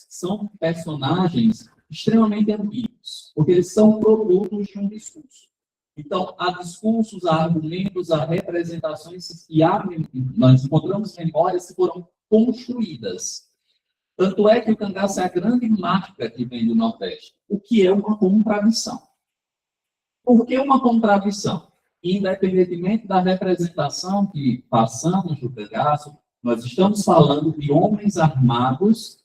São personagens extremamente ambíguos, porque eles são produtos de um discurso. Então, há discursos, há argumentos, há representações e nós encontramos memórias que foram construídas. Tanto é que o cangaço é a grande marca que vem do Nordeste. O que é uma contradição? Por que uma contradição? Independentemente da representação que passamos do cangaço, nós estamos falando de homens armados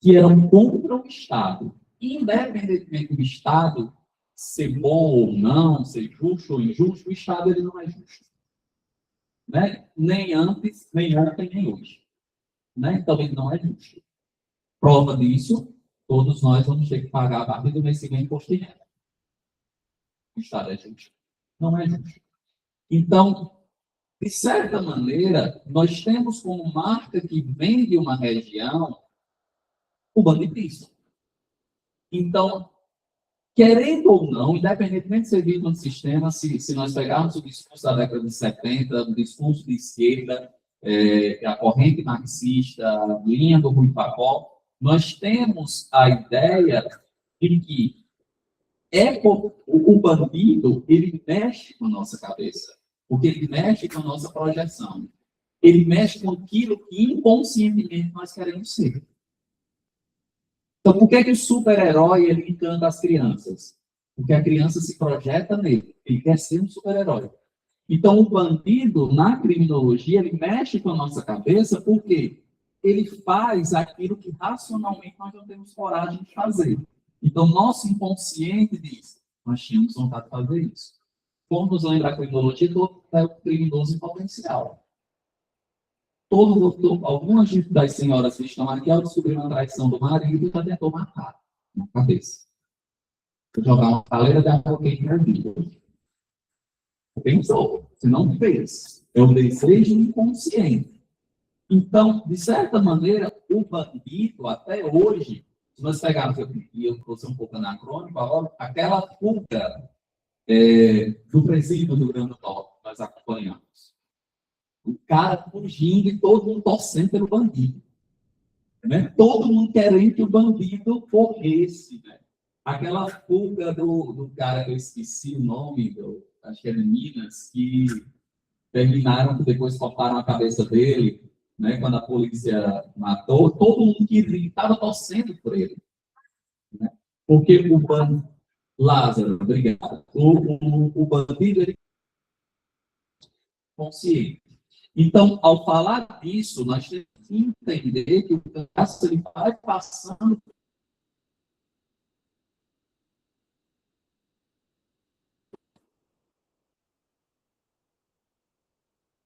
que eram contra o Estado. Independentemente do Estado ser bom ou não, ser justo ou injusto, o Estado ele não é justo. Né? Nem antes, nem ontem, nem hoje. Né? Então, ele não é justo. Prova disso, todos nós vamos ter que pagar a partir do mês seguinte imposto de renda. O Estado é justo. Não é justo. Então, de certa maneira, nós temos como marca que vem de uma região o banditismo. Então, querendo ou não, independentemente de ser visto no sistema, se nós pegarmos o discurso da década de 70, o discurso de esquerda, a corrente marxista, a linha do Rui Facó, nós temos a ideia de que o bandido, ele mexe com a nossa cabeça, porque ele mexe com a nossa projeção. Ele mexe com aquilo que inconscientemente nós queremos ser. Então, por que o super-herói ele encanta as crianças? Porque a criança se projeta nele. Ele quer ser um super-herói. Então, o bandido, na criminologia, ele mexe com a nossa cabeça porque ele faz aquilo que racionalmente nós não temos coragem de fazer. Então, nosso inconsciente diz, nós tínhamos vontade de fazer isso. Como nos lembra a criminologia, todo é o criminoso em potencial. Algumas das senhoras que estão aqui, ao descobrir uma traição do marido, já tentou matar na cabeça. Jogar uma paleira de água quente na vida. Pensou, se não fez. É o desejo inconsciente. Então, de certa maneira, o bandido, até hoje, se nós pegarmos, e eu trouxe um pouco anacrônico, agora, aquela fuga do presídio do Rio Grande do Norte, nós acompanhamos. O cara fugindo e todo mundo torcendo pelo bandido. Né? Todo mundo querendo que o bandido corresse. Né? Aquela fuga do cara que eu esqueci o nome, acho que é de Minas, que terminaram, que depois cortaram a cabeça dele, né? Quando a polícia matou, todo mundo que estava torcendo por ele. Né? Porque o bandido... Lázaro, obrigado. O bandido, ele é consciente. Então, ao falar disso, nós temos que entender que o cangaço ele vai passando.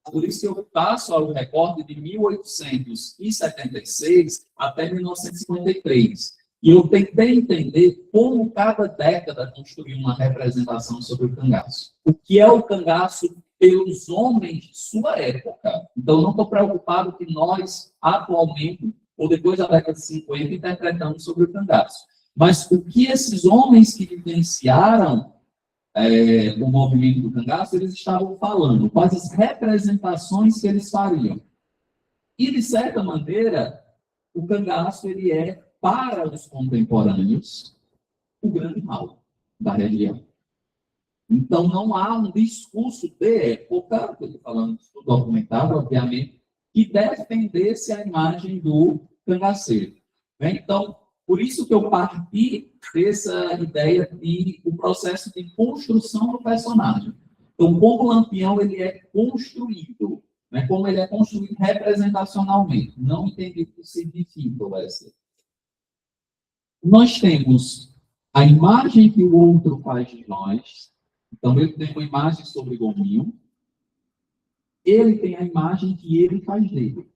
Por isso que eu passo ao recorte de 1876 até 1953. E eu tentei entender como cada década construiu uma representação sobre o cangaço. O que é o cangaço pelos homens de sua época. Então, não estou preocupado que nós, atualmente, ou depois da década de 50, interpretamos sobre o cangaço. Mas o que esses homens que vivenciaram o movimento do cangaço, eles estavam falando, quais as representações que eles fariam. E, de certa maneira, o cangaço ele é, para os contemporâneos, o grande mal da região. Então, não há um discurso de época, estou falando do documentário, obviamente, que defendesse a imagem do cangaceiro. Né? Então, por isso que eu parti dessa ideia de o processo de construção do personagem. Então, como o Lampião ele é construído, né? Como ele é construído representacionalmente. Não entendi o que significa o S. Nós temos a imagem que o outro faz de nós. Então, eu tenho uma imagem sobre Gominho. Ele tem a imagem que ele faz dele.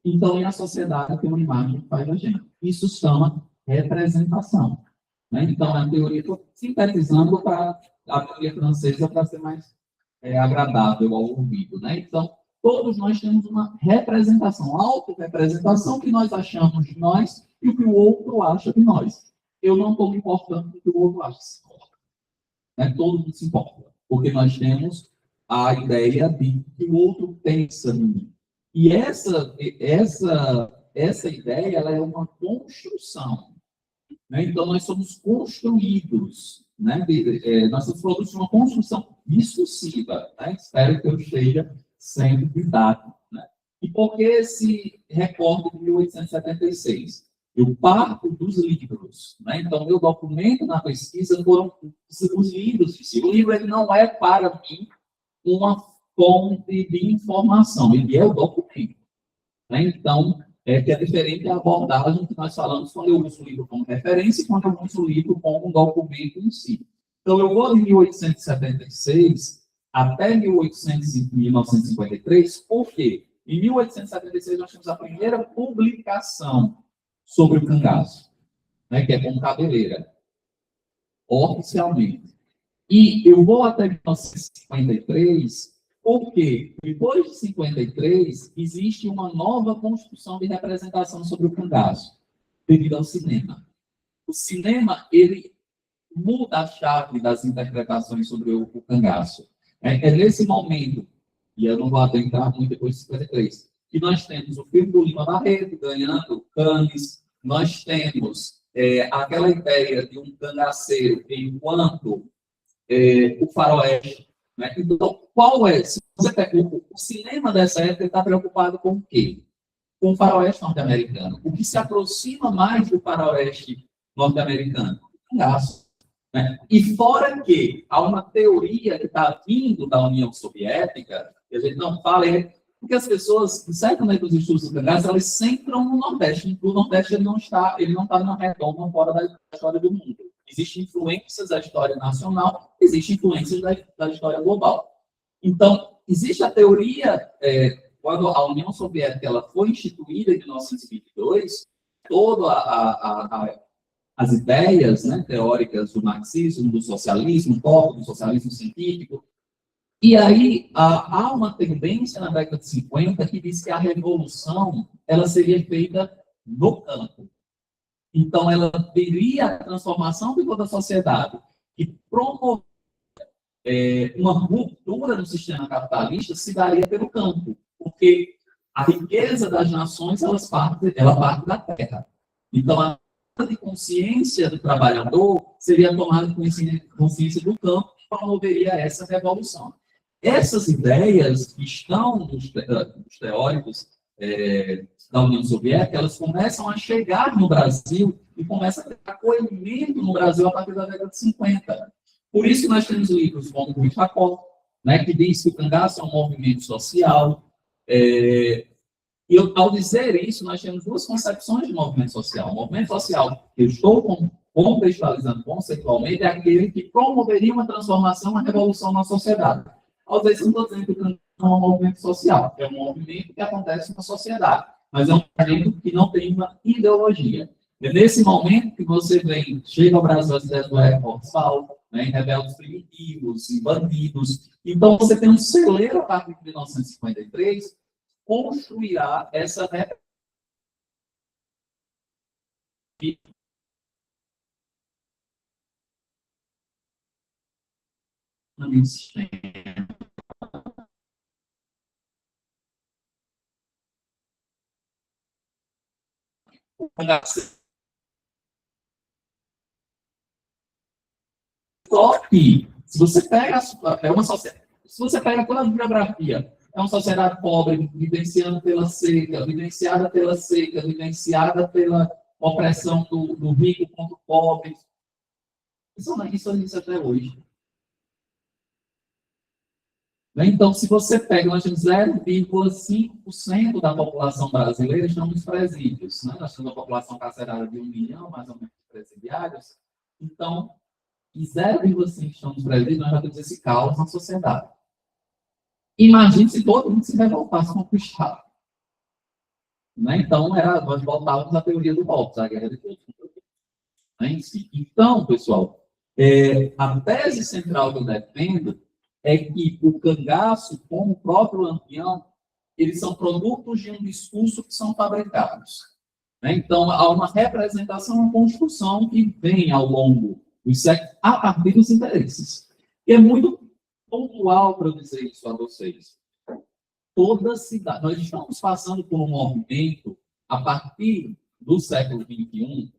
Então, a sociedade tem uma imagem que faz da gente. Isso se chama representação. Né? Então, a teoria, estou sintetizando para a teoria francesa para ser mais agradável ao ouvido. Né? Então, todos nós temos uma representação, autorrepresentação que nós achamos de nós e o que o outro acha de nós. Eu não estou me importando com o que o outro acha. Né? Todo mundo se importa, porque nós temos a ideia de que o outro pensa em mim. E essa essa ideia ela é uma construção. Né? Então, nós somos construídos, né? Nossos produtos são uma construção discursiva. Né? Espero que eu esteja sendo didático. Né? E por que esse recorte de 1876? Eu parto dos livros. Né? Então, meu documento na pesquisa foram os livros. O livro ele não é, para mim, uma fonte de informação, ele é o documento. Né? Então, que é diferente da abordagem que nós falamos quando eu uso o livro como referência e quando eu uso o livro como um documento em si. Então, eu vou de 1876 até 1953, por quê? Em 1876, nós temos a primeira publicação sobre o cangaço, né, que é como cabeleira, oficialmente. E eu vou até 1953, porque depois de 53, existe uma nova construção de representação sobre o cangaço, devido ao cinema. O cinema, ele muda a chave das interpretações sobre o cangaço. É nesse momento, e eu não vou adentrar muito depois de 53, que nós temos o filme do Lima Barreto ganhando Cannes, nós temos aquela ideia de um cangaceiro enquanto o faroeste. Né? Então, qual é? Se você pega o cinema dessa época está preocupado com o quê? Com o faroeste norte-americano. O que se aproxima mais do faroeste norte-americano? O cangaço. Né? E fora que há uma teoria que está vindo da União Soviética, que a gente não fala, porque as pessoas, certamente os estudos do cangaço, elas centram no Nordeste. O Nordeste ele não está na redonda fora da história do mundo. Existem influências da história nacional, existem influências da história global. Então, existe a teoria, quando a União Soviética ela foi instituída em 1922, todas as ideias, né, teóricas do marxismo, do socialismo, do socialismo científico. E aí há uma tendência na década de 50 que diz que a revolução ela seria feita no campo. Então, ela teria a transformação de toda a sociedade e promover uma ruptura no sistema capitalista se daria pelo campo, porque a riqueza das nações ela parte da terra. Então, a tomada de consciência do trabalhador seria a tomada de consciência do campo que promoveria essa revolução. Essas ideias que estão nos teóricos da União Soviética, elas começam a chegar no Brasil e começam a ter acolhimento no Brasil a partir da década de 50. Por isso que nós temos livros como o Itacó, né, que diz que o cangaço é um movimento social. E ao dizer isso, nós temos duas concepções de movimento social. O movimento social que eu estou contextualizando conceitualmente é aquele que promoveria uma transformação, uma revolução na sociedade. Às vezes, não estou dizendo que o cangaço é um movimento social, é um movimento que acontece na sociedade, mas é um movimento que não tem uma ideologia. É nesse momento que você chega ao Brasil as ideias do Horsfall, né, em rebeldes primitivos, em bandidos. Então, você tem um celeiro a partir de 1953, construirá essa só que, se você pega se você pega toda a bibliografia, é uma sociedade pobre, vivenciada pela seca, vivenciada pela opressão do rico contra o pobre. Isso existe até hoje. Então, se você pega, nós temos 0,5% da população brasileira estão nos presídios. Né? Nós temos uma população carcerária de 1 milhão, mais ou menos, de presidiários. Então, e 0,5% estão nos presídios, nós já temos esse caos na sociedade. Imagine se todo mundo se revoltasse contra o Estado. Né? Então, nós voltávamos à teoria do golpe, a guerra de todos. Né? Então, pessoal, a tese central que eu defendo é que o cangaço, como o próprio Lampião, eles são produtos de um discurso que são fabricados. Né? Então, há uma representação, uma construção que vem ao longo dos séculos a partir dos interesses. E é muito pontual para eu dizer isso a vocês. Toda cidade, nós estamos passando por um movimento a partir do século XXI,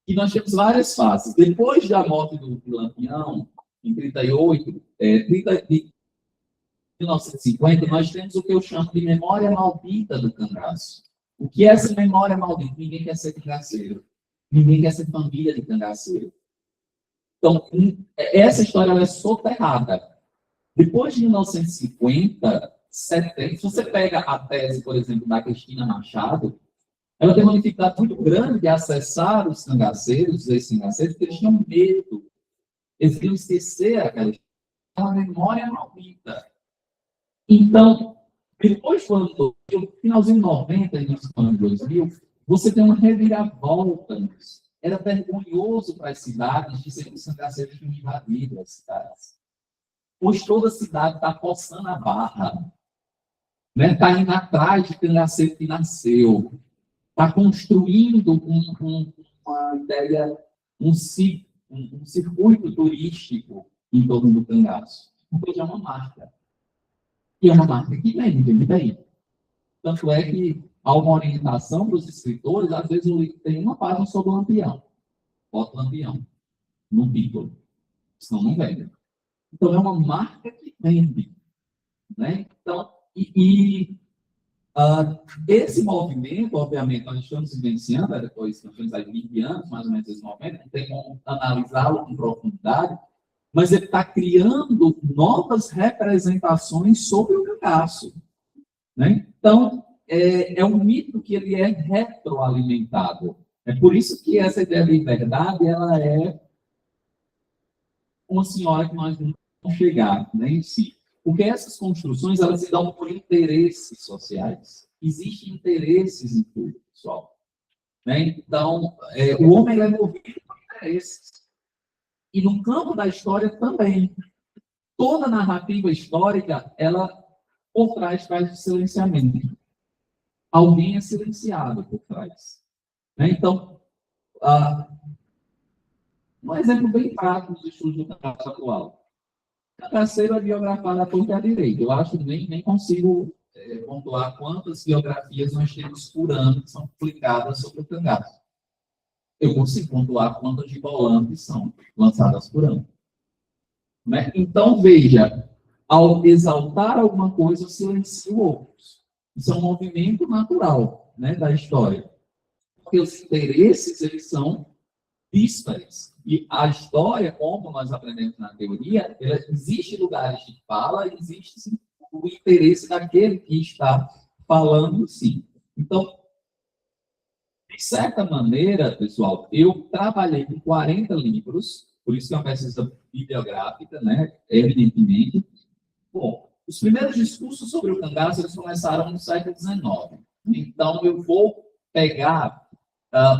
que nós temos várias fases. Depois da morte do Lampião, em 1950, nós temos o que eu chamo de memória maldita do cangaço. O que é essa memória maldita? Ninguém quer ser cangaceiro. Ninguém quer ser família de cangaceiro. Então, essa história ela é soterrada. Depois de 1950, 70, se você pega a tese, por exemplo, da Cristina Machado, ela tem uma dificuldade muito grande de acessar os cangaceiros, os ex-cangaceiros, porque eles tinham medo. Eles queriam esquecer aquela memória maldita. Então, depois do ano 2000, finalzinho de 90 e no ano 2000, você tem uma reviravolta nisso. Era vergonhoso para as cidades de serem os cangaceiros que invadiram as cidades. Hoje toda a cidade está coçando a barra. Está indo atrás de cangaceiro que nasceu. Está construindo uma ideia, um circuito turístico em torno do cangaço. Porque é uma marca. E é uma marca que vende bem. Tanto é que há uma orientação dos escritores, às vezes o livro tem uma página sobre o Lampião. Bota o Lampião no título. Senão não vende. Então, é uma marca que vende. Né? Então, esse movimento, obviamente, nós estamos vivenciando, depois nós temos aí 20 anos, mais ou menos, esse movimento, não tem como analisá-lo com profundidade, mas ele está criando novas representações sobre o cangaço. Né? Então, é um mito que ele é retroalimentado. É por isso que essa ideia de liberdade, ela é uma senhora que nós não vamos chegar, né, em si. Porque essas construções, elas se dão por interesses sociais. Existem interesses em tudo, pessoal. Né? Então, o homem é movido por interesses. E no campo da história também. Toda narrativa histórica, ela, por trás, faz o silenciamento. Alguém é silenciado por trás. Né? Então, um exemplo bem prático dos estudos do cangaço atual. Cangaceiro é biografado à torta e à direita. Eu acho que nem consigo pontuar quantas biografias nós temos por ano que são publicadas sobre o cangaço. Eu consigo pontuar quantas de volantes são lançadas por ano. Né? Então, veja, ao exaltar alguma coisa, eu silencio outros. Isso é um movimento natural, né, da história. Porque os interesses, eles são díspares. E a história, como nós aprendemos na teoria, existe lugares de fala, existe sim, o interesse daquele que está falando, sim. Então, de certa maneira, pessoal, eu trabalhei com 40 livros, por isso que é uma pesquisa bibliográfica, né, evidentemente. Bom, os primeiros discursos sobre o cangaço, eles começaram no século XIX. Então, eu vou pegar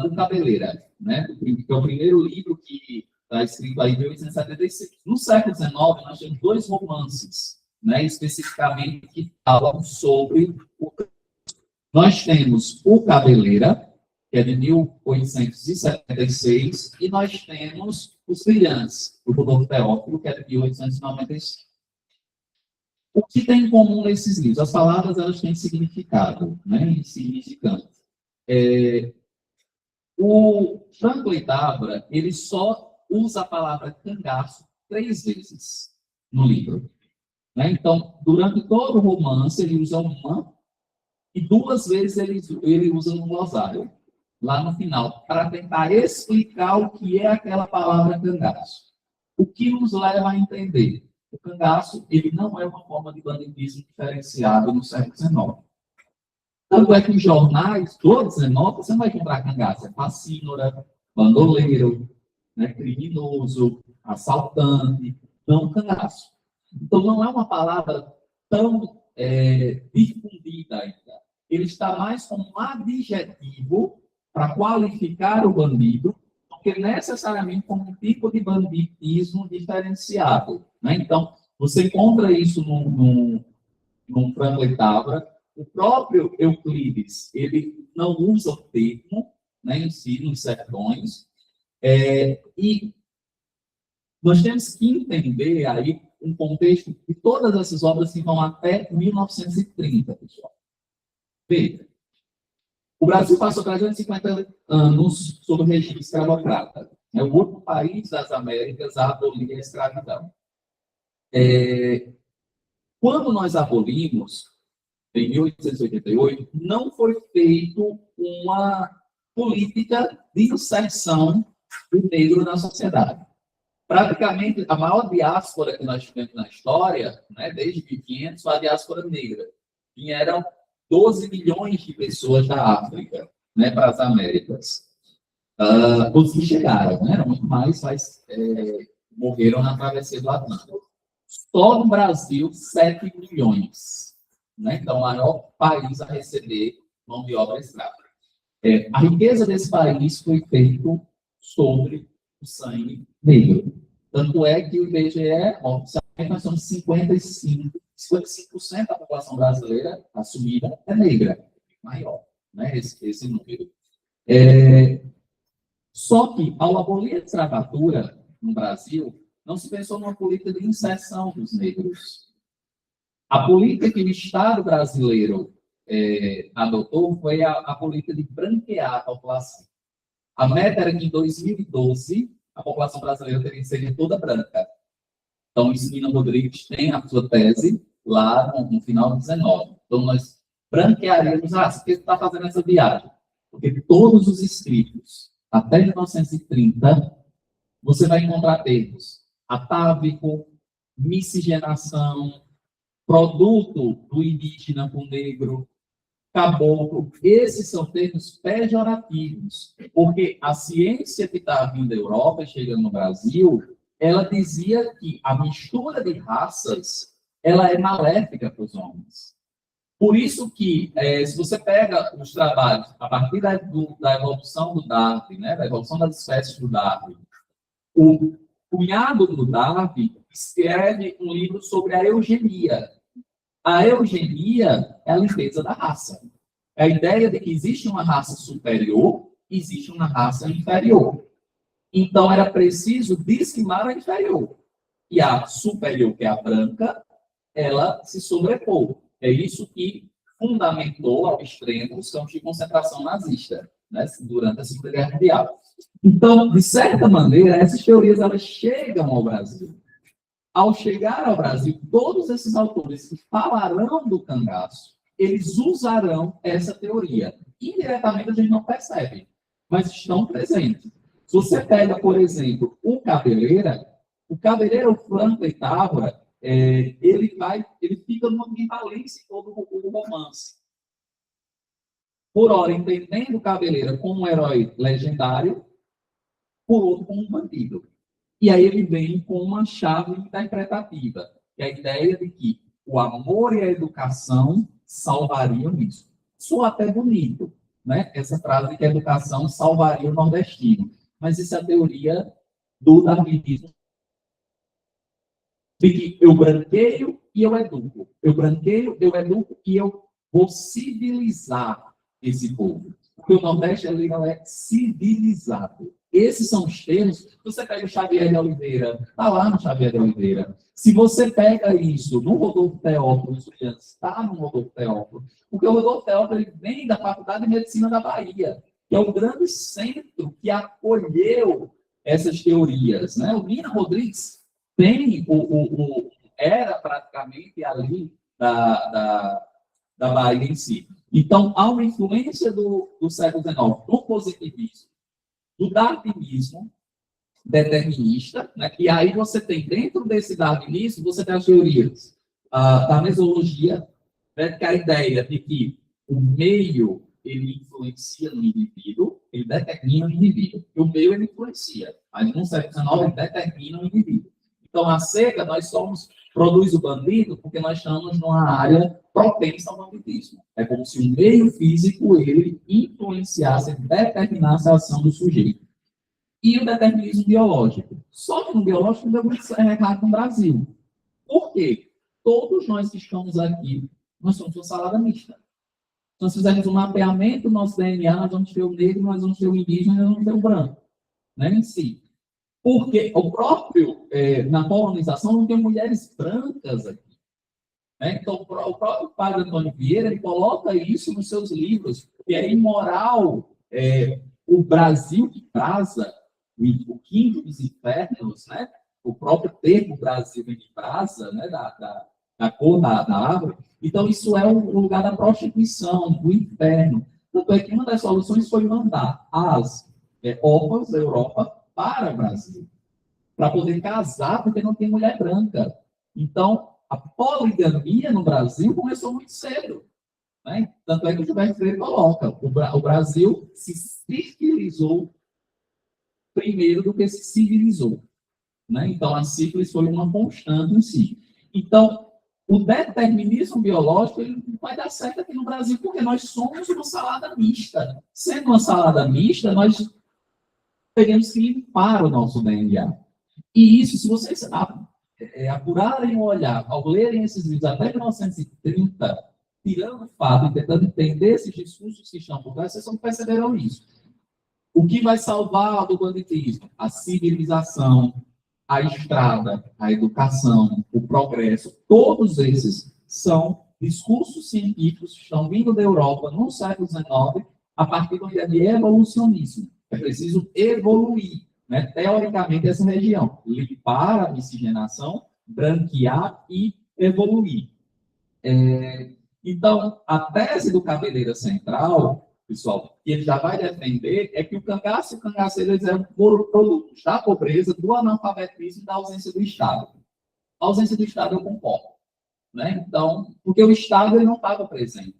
o Cabeleira, né? Que é o primeiro livro que está escrito aí em 1876. No século XIX, nós temos dois romances, né? Especificamente, que falam sobre o cangaço. Nós temos o Cabeleira, que é de 1876, e nós temos Os Brilhantes, do Rodolfo Teófilo, que é de 1895. O que tem em comum nesses livros? As palavras, elas têm significado, né? Insignificante. O Franklin Tavra, ele só usa a palavra cangaço 3 vezes no livro. Né? Então, durante todo o romance, ele usa uma, e 2 vezes ele usa um glossário, lá no final, para tentar explicar o que é aquela palavra cangaço. O que nos leva a entender? O cangaço, ele não é uma forma de banditismo diferenciado no século XIX. Tanto é que os jornais, todos, você não vai encontrar cangaço. É facínora, bandoleiro, né, criminoso, assaltante, não cangaço. Então, não é uma palavra tão difundida ainda. Ele está mais como um adjetivo para qualificar o bandido, do que necessariamente como um tipo de banditismo diferenciado. Né? Então, você encontra isso num Franklin Tavra. O próprio Euclides, ele não usa o termo, né, em si, nos sertões, e nós temos que entender aí um contexto de todas essas obras que vão até 1930, pessoal. Veja, O Brasil passou 350 anos sob o regime escravocrata. É o único país das Américas a abolir a escravidão. Quando nós abolimos, em 1888, não foi feito uma política de inserção do negro na sociedade. Praticamente, a maior diáspora que nós tivemos na história, né, desde 1500, foi a diáspora negra. Vieram 12 milhões de pessoas da África, né, para as Américas. Os que chegaram, né, eram muito mais, mas morreram na travessia do Atlântico. Só no Brasil, 7 milhões. Né? Então, o maior país a receber mão de obra escrava. A riqueza desse país foi feita sobre o sangue negro. Tanto é que o IBGE, oficialmente, nós somos 55% da população brasileira assumida é negra. Maior, né? esse número. Só que, ao abolir a escravatura no Brasil, não se pensou numa política de inserção dos negros. A política que o Estado brasileiro adotou foi a política de branquear a população. A meta era que, em 2012, a população brasileira teria que ser toda branca. Então, o Nina Rodrigues tem a sua tese lá no final de 19. Então, nós branquearíamos. Por que você está fazendo essa viagem? Porque todos os escritos, até 1930, você vai encontrar termos atávico, miscigenação, produto do indígena com o negro, caboclo. Esses são termos pejorativos, porque a ciência que está vindo da Europa e chegando no Brasil, ela dizia que a mistura de raças ela é maléfica para os homens. Por isso que, se você pega os trabalhos, a partir da evolução do Darwin, né, da evolução das espécies do Darwin, o cunhado do Darwin escreve um livro sobre a eugenia. A eugenia é a limpeza da raça. É a ideia de que existe uma raça superior, existe uma raça inferior. Então, era preciso dizimar a inferior. E a superior, que é a branca, ela se sobrepôs. É isso que fundamentou ao extremo os campos de concentração nazista, né, durante a Segunda Guerra Mundial. Então, de certa maneira, essas teorias elas chegam ao Brasil. Ao chegar ao Brasil, todos esses autores que falarão do cangaço, eles usarão essa teoria. Indiretamente, a gente não percebe, mas estão presentes. Se você pega, por exemplo, o Cabeleira, o Franco e Távora, ele fica numa ambivalência em todo o romance. Por hora, entendendo o Cabeleira como um herói legendário, por outro, como um bandido. E aí ele vem com uma chave interpretativa, que é a ideia de que o amor e a educação salvariam isso. Soa até bonito, né? Essa frase de que a educação salvaria o nordestino. Mas isso é a teoria do darwinismo, de que eu branqueio e eu educo. Eu branqueio, eu educo e eu vou civilizar esse povo. Porque o Nordeste ele não é civilizado. Esses são os termos. Você pega o Xavier de Oliveira, está lá no Xavier de Oliveira. Se você pega isso no Rodolfo Teófilo, está no Rodolfo Teófilo, porque o Rodolfo Teófilo ele vem da Faculdade de Medicina da Bahia, que é o grande centro que acolheu essas teorias. Né? O Nina Rodrigues tem era praticamente ali da Bahia em si. Então, há uma influência do século XIX, do positivismo, do darwinismo determinista, né? E aí você tem, dentro desse darwinismo, você tem as teorias da mesologia, né? Que é a ideia de que o meio, ele influencia no indivíduo, ele determina o indivíduo. E o meio, ele influencia. Mas no século XIX, ele determina o indivíduo. Então, a seca, nós produz o bandido porque nós estamos numa área propensa ao bandidismo. É como se o meio físico, ele influenciasse, determinasse a ação do sujeito. E o determinismo biológico. Só que no biológico deu muito errado no Brasil. Por quê? Todos nós que estamos aqui, nós somos uma salada mista. Se nós fizermos um mapeamento do nosso DNA, nós vamos ter o negro, nós vamos ter o indígena, nós vamos ter o branco. Né, em si. Porque o próprio, na colonização, não tem mulheres brancas aqui. Né? Então, o próprio padre Antônio Vieira ele coloca isso nos seus livros, que é imoral o Brasil que brasa, o quinto dos infernos, né? O próprio termo Brasil vem de brasa, né? da cor da árvore. Então, isso é um lugar da prostituição, do inferno. Tanto é que uma das soluções foi mandar as órfãs da Europa para o Brasil, para poder casar, porque não tem mulher branca. Então, a poligamia no Brasil começou muito cedo. Né? Tanto é que o Gilberto Freire coloca, o Brasil se civilizou primeiro do que se civilizou. Né? Então, a sífilis foi uma constante em si. Então, o determinismo biológico ele não vai dar certo aqui no Brasil, porque nós somos uma salada mista. Sendo uma salada mista, nós teremos que limpar o nosso DNA. E isso, se vocês apurarem o olhar, ao lerem esses livros até 1930, tirando o fato e tentando entender esses discursos que estão por trás, vocês só perceberam isso. O que vai salvar do banditismo? A civilização, a estrada, a educação, o progresso, todos esses são discursos científicos que estão vindo da Europa no século XIX, a partir da ideia de evolucionismo. É preciso evoluir, né, teoricamente, essa região. Limpar a miscigenação, branquear e evoluir. Então, a tese do Cabeleira Central, pessoal, que ele já vai defender, é que o cangaço e o cangaceiro eles eram produtos da pobreza, do analfabetismo e da ausência do Estado. A ausência do Estado eu concordo. Né? Então, porque o Estado ele não estava presente.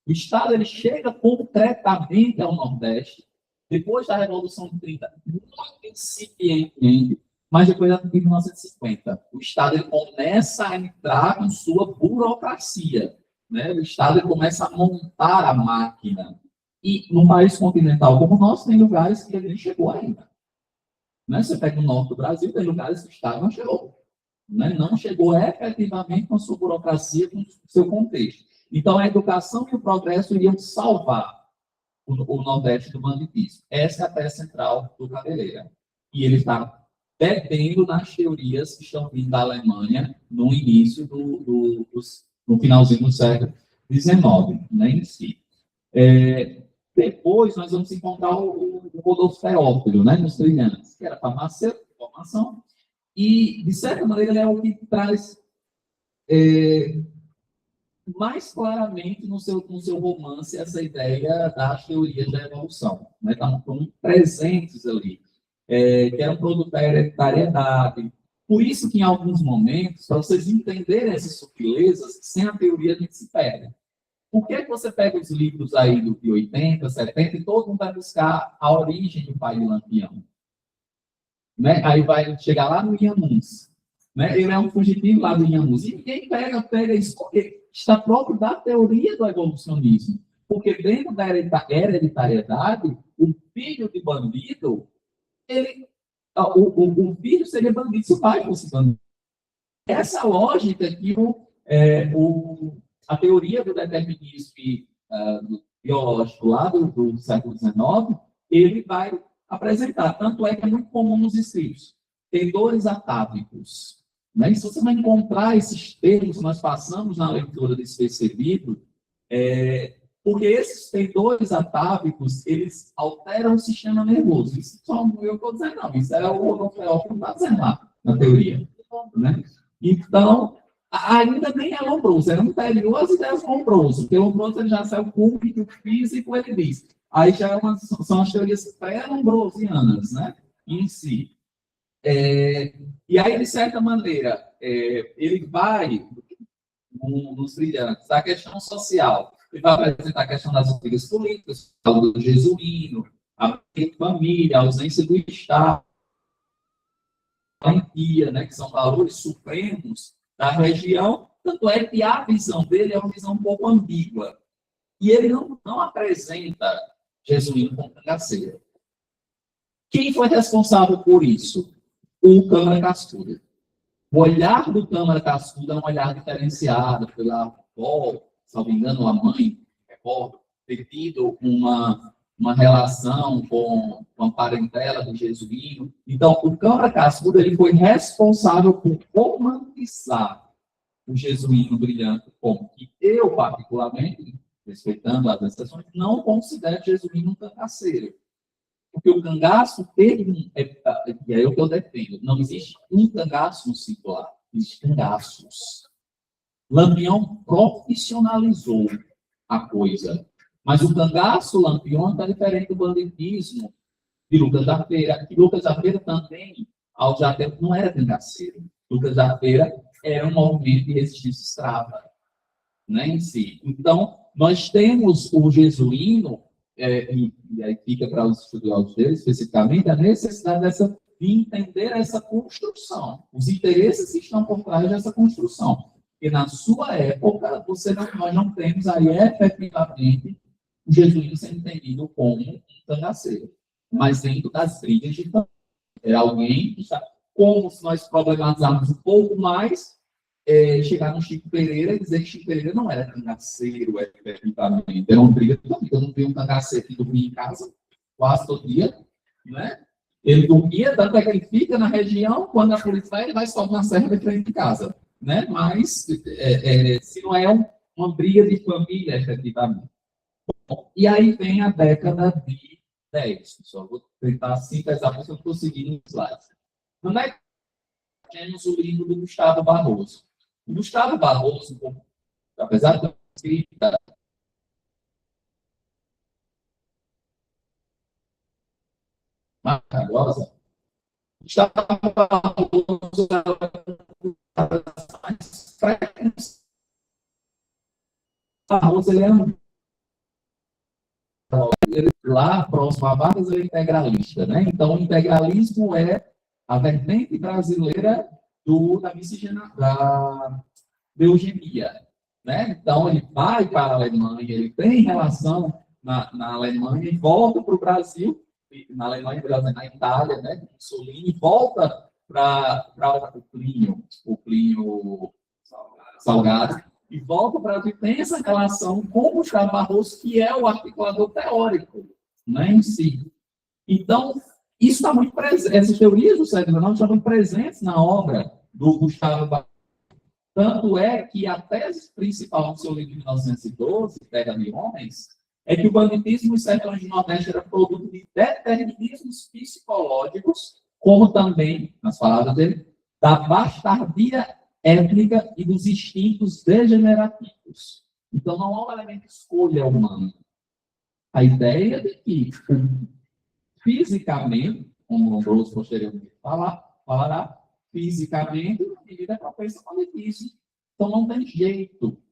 O Estado ele chega concretamente ao Nordeste, depois da Revolução de 30, muito incipientemente, mas depois de 1950. O Estado ele começa a entrar com sua burocracia. Né? O Estado ele começa a montar a máquina. E num país continental como o nosso, tem lugares que ele nem chegou ainda. Né? Você pega o norte do Brasil, tem lugares que o Estado não chegou. Né? Não chegou efetivamente com a sua burocracia, com o seu contexto. Então, a educação e o progresso iriam salvar o Nordeste do banditismo. Essa é a tese central do Cabeleira. E ele está bebendo nas teorias que estão vindo da Alemanha no início no finalzinho do século XIX, né, em si. Depois, nós vamos encontrar o Rodolfo Teófilo, né, nos trilhantes, que era farmacêutico, formação, e, de certa maneira, ele é o que traz mais claramente no seu romance essa ideia das teorias da evolução. Né? Estão presentes ali, que era um produto da hereditariedade. Por isso que, em alguns momentos, para vocês entenderem essas sutilezas, sem a teoria a gente se perde. Por que você pega os livros aí de 80, 70 e todo mundo vai buscar a origem do pai de Lampião? Né? Aí vai chegar lá no Inhamuns. Né? Ele é um fugitivo lá do Inhamuns. E ninguém pega isso porque está próprio da teoria do evolucionismo. Porque dentro da hereditariedade, o filho de bandido, o filho seria bandido se o pai fosse bandido. Essa lógica que a teoria do determinismo biológico lá do século XIX, ele vai apresentar. Tanto é que é muito comum nos escritos. Tendores atávicos. Né? E se você vai encontrar esses termos que nós passamos na leitura desse livro, porque esses tendores atávicos, eles alteram o sistema nervoso. Isso só não eu estou dizendo, não. Isso é o Rodolfo Teófilo que está dizendo lá, na teoria. Né? Então, ainda nem é Lombroso, é anterior às ideias Lombroso, porque Lombroso ele já saiu público, físico, ele diz. Aí já são as teorias pré-lombrosianas, né, em si. E aí, de certa maneira, ele vai, nos brilhantes, da questão social, ele vai apresentar a questão das brigas políticas, do jesuíno, a família, a ausência do Estado, a empatia, né, que são valores supremos da região, tanto é que a visão dele é uma visão um pouco ambígua. E ele não apresenta jesuíno como cangaceiro. Quem foi responsável por isso? O Câmara Cascuda. O olhar do Câmara Cascuda é um olhar diferenciado pela avó, se não me engano, a mãe, recordo, ter tido uma relação com a parentela do jesuíno. Então, o Câmara Cascuda ele foi responsável por romantizar o jesuíno brilhante como que eu, particularmente, respeitando as exceções, não considero o jesuíno um cangaceiro. Porque o cangaço teve, e é o que eu defendo, não existe um cangaço no singular, existem cangaços. Lampião profissionalizou a coisa. Mas o cangaço Lampião está diferente do banditismo de Lucas da Feira. E Lucas da Feira também, ao já tempo, não era cangaceiro. Lucas da Feira era um movimento de resistência escrava, né, em si. Então, nós temos o jesuíno, e aí fica para os estudiosos dele, especificamente, a necessidade de entender essa construção, os interesses que estão por trás dessa construção. Porque na sua época, nós não temos aí efetivamente o jesuíno sendo entendido como um cangaceiro, mas dentro das brigas de campo. Era alguém que está, como se nós problematizarmos um pouco mais, chegar no Chico Pereira e dizer que Chico Pereira não era cangaceiro, efetivamente. Era uma briga de família. Eu não vi um cangaceiro que dormia em casa quase todo dia, né? Ele dormia, tanto é que ele fica na região, quando a polícia vai, ele vai só na serra de frente de casa, né? Mas, se não é uma briga de família, efetivamente. Bom, e aí vem a década de 10. Só vou tentar sintetizar, porque eu estou seguindo os slides. Quando é que temos o livro do Gustavo Barroso? O Gustavo Barroso, apesar de escrita maravilhosa, Gustavo Barroso mais frequente. Barroso, ele lá próximo a Vargas, ele é integralista, né? Então, o integralismo é a vertente brasileira da eugenia, né? Então, ele vai para a Alemanha, ele tem relação na Alemanha e volta para o Brasil, na Alemanha, na Itália, né? Mussolini, volta para o Plínio Salgado, e volta para o Brasil, tem essa relação com o Gustavo Barroso, que é o articulador teórico, né, em si. Então, isso está muito presente, essas teorias do século XIX estão muito presentes na obra do Gustavo Barroso. Tanto é que a tese principal do seu livro de 1912, Terra de Homens, é que o banditismo nos sertões do Nordeste era produto de determinismos psicológicos, como também, nas palavras dele, da bastardia étnica e dos instintos degenerativos. Então, não há um elemento de escolha humana. A ideia de que, fisicamente, como o Lombroso posteriormente falará, fisicamente, a medida é propensa ao banditismo. Então, não tem jeito.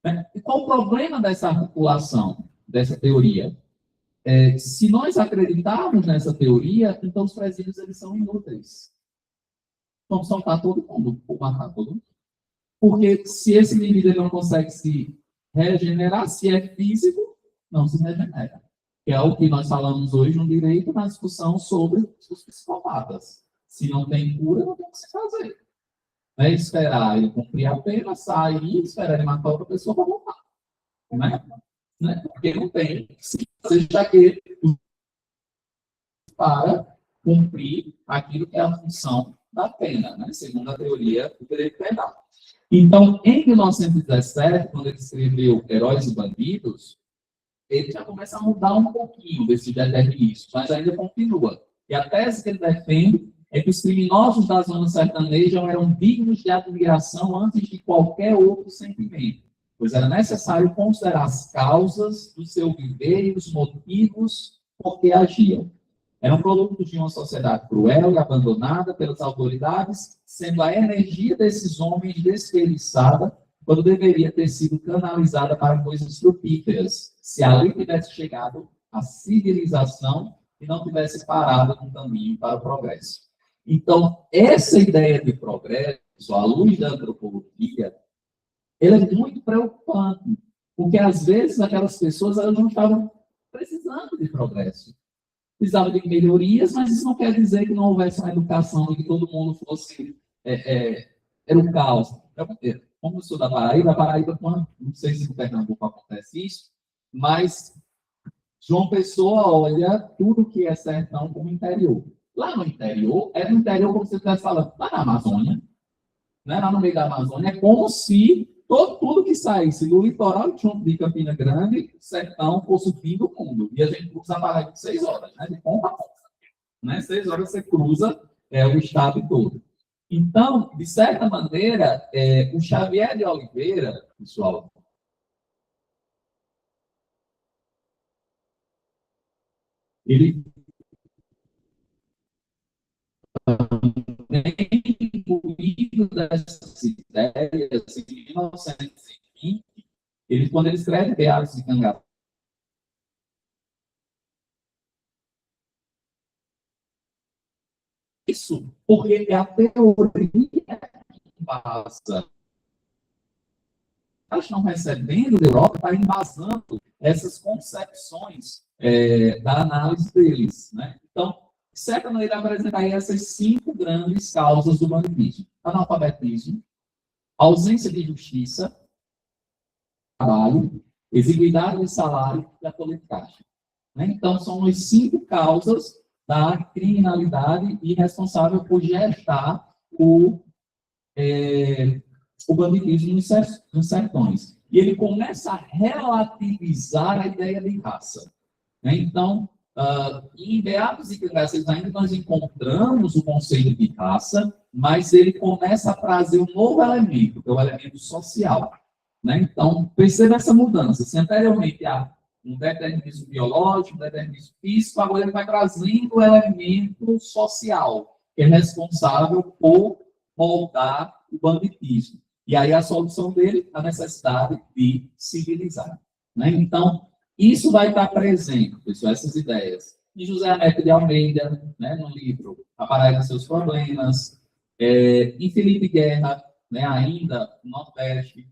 Né? E qual o problema dessa articulação, dessa teoria? Se nós acreditarmos nessa teoria, então os presídios eles são inúteis. Vamos soltar todo mundo, ou matar todo mundo. Porque se esse indivíduo não consegue se regenerar, se é físico, não se regenera. Que é o que nós falamos hoje no direito, na discussão sobre os psicopatas. Se não tem cura, não tem o que se fazer. É esperar ele cumprir a pena, sair, esperar ele matar outra pessoa para voltar. Né? Porque não tem. Seja aquele para cumprir aquilo que é a função da pena, né? Segundo a teoria do direito penal. Então, em 1917, quando ele escreveu Heróis e Bandidos, ele já começa a mudar um pouquinho desse determinismo, mas ainda continua. E a tese que ele defende é que os criminosos da zona sertaneja eram dignos de admiração antes de qualquer outro sentimento, pois era necessário considerar as causas do seu viver e os motivos por que agiam. Eram produtos de uma sociedade cruel e abandonada pelas autoridades, sendo a energia desses homens desperdiçada quando deveria ter sido canalizada para coisas frutíferas, se ali tivesse chegado a civilização e não tivesse parado no caminho para o progresso. Então, essa ideia de progresso, à luz da antropologia, ela é muito preocupante, porque às vezes aquelas pessoas elas não estavam precisando de progresso. Precisavam de melhorias, mas isso não quer dizer que não houvesse uma educação e que todo mundo fosse... era um caos. Como eu sou da Paraíba, não sei se no Pernambuco acontece isso, mas João Pessoa olha tudo que é sertão como interior. Lá no interior, é no interior como você estivesse falando, lá na Amazônia. né, lá no meio da Amazônia, é como se tudo que saísse do litoral de Campina Grande, sertão, fosse o fim do mundo. E a gente cruza a Paraíba de 6 horas, né, de ponta a ponta. Né, 6 horas você cruza o estado todo. Então, de certa maneira, o Xavier de Oliveira, pessoal, ele tem incluído dessas ideias em 1920, quando ele escreve Beatos de Cangaçu, isso porque é a teoria que basa, elas estão recebendo da Europa, está embasando essas concepções da análise deles. Né? Então, de certa maneira, apresentar aí essas 5 grandes causas do banditismo: analfabetismo, ausência de justiça, trabalho, exiguidade de salário e a politicagem. Né? Então, são as 5 causas da criminalidade e responsável por gestar o banditismo nos sertões. E ele começa a relativizar a ideia de raça. Né? Então, em Beatos e Cangaceiros ainda nós encontramos o conceito de raça, mas ele começa a trazer um novo elemento, que é o elemento social. Né? Então, perceba essa mudança. Se anteriormente há um determinismo biológico, um determinismo físico, agora ele vai trazendo o elemento social, que é responsável por moldar o banditismo. E aí a solução dele, a necessidade de civilizar. Né? Então, isso vai estar presente, pessoal, essas ideias. E José Américo de Almeida, né, no livro A Paraíba e seus Problemas, em Felipe Guerra, né, ainda no Nordeste,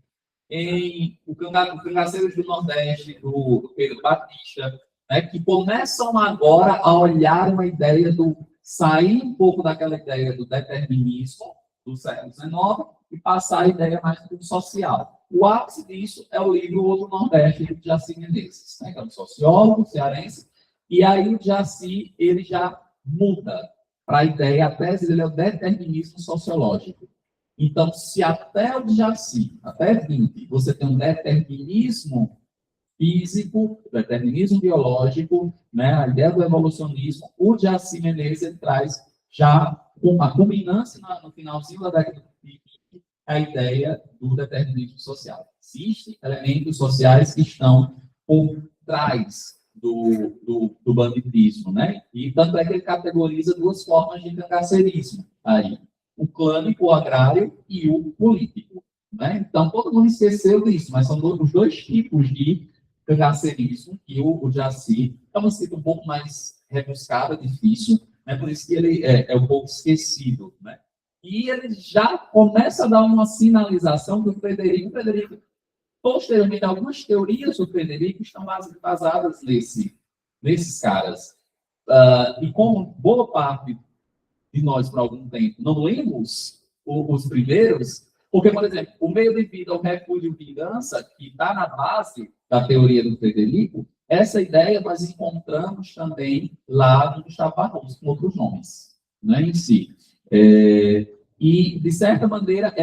em o Cangaceiros do Nordeste, do Pedro Batista, né, que começam agora a olhar uma ideia do sair um pouco daquela ideia do determinismo do século XIX e passar a ideia mais do social. O ápice disso é o livro O Outro Nordeste, de Jaci Menezes, né, que é um sociólogo cearense, e aí o Jaci, ele já muda para a ideia, a tese dele é o determinismo sociológico. Então, se até o Jaci, até 20, você tem um determinismo físico, determinismo biológico, né, a ideia do evolucionismo, o Jaci Menezes ele traz já uma culminância no finalzinho da década de 20, a ideia do determinismo social. Existem elementos sociais que estão por trás do banditismo, né? E tanto é que ele categoriza 2 formas de cangaceirismo aí: o clânico, o agrário e o político. Né? Então, todo mundo esqueceu disso, mas são os 2 tipos de cangaceirismo que o Jaci é uma escrita um pouco mais rebuscada, difícil, né? Por isso que ele é um pouco esquecido. Né? E ele já começa a dar uma sinalização do Frederico. Posteriormente, algumas teorias do Frederico estão basadas nesses caras. E como boa parte de nós, por algum tempo, não lemos os primeiros, porque, por exemplo, o meio de vida, o refúgio e vingança, que está na base da teoria do Frederico, essa ideia nós encontramos também lá no Gustavo Barroso, com outros nomes, né, em si. E, de certa maneira,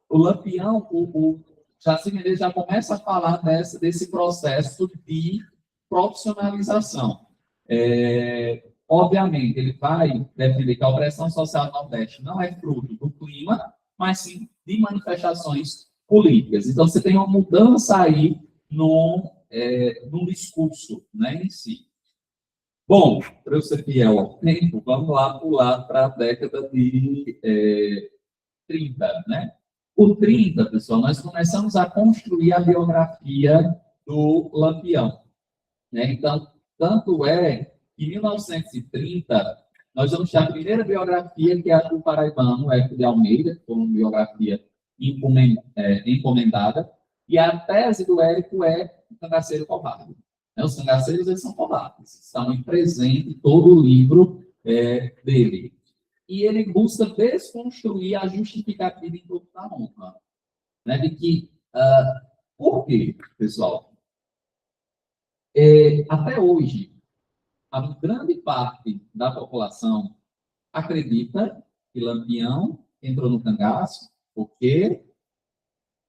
o Lampião, o Jaci Menezes já começa a falar desse processo de profissionalização. Obviamente, ele vai defender que a opressão social do Nordeste não é fruto do clima, mas sim de manifestações políticas. Então, você tem uma mudança aí no discurso, né, em si. Bom, para eu ser fiel ao tempo, vamos lá pular para a década de 30, né? Por 30, pessoal, nós começamos a construir a biografia do Lampião. Né? Então, tanto é que em 1930, nós vamos ter a primeira biografia, que é a do paraibano Hélio de Almeida, que foi uma biografia encomendada, e a tese do Érico é o cangaceiro covarde. Né? Os cangaceiros, eles são covardes, estão presentes em todo o livro dele. E ele busca desconstruir a justificativa em torno da honra. Né? De que, por quê, pessoal? Até hoje, a grande parte da população acredita que Lampião entrou no cangaço Porque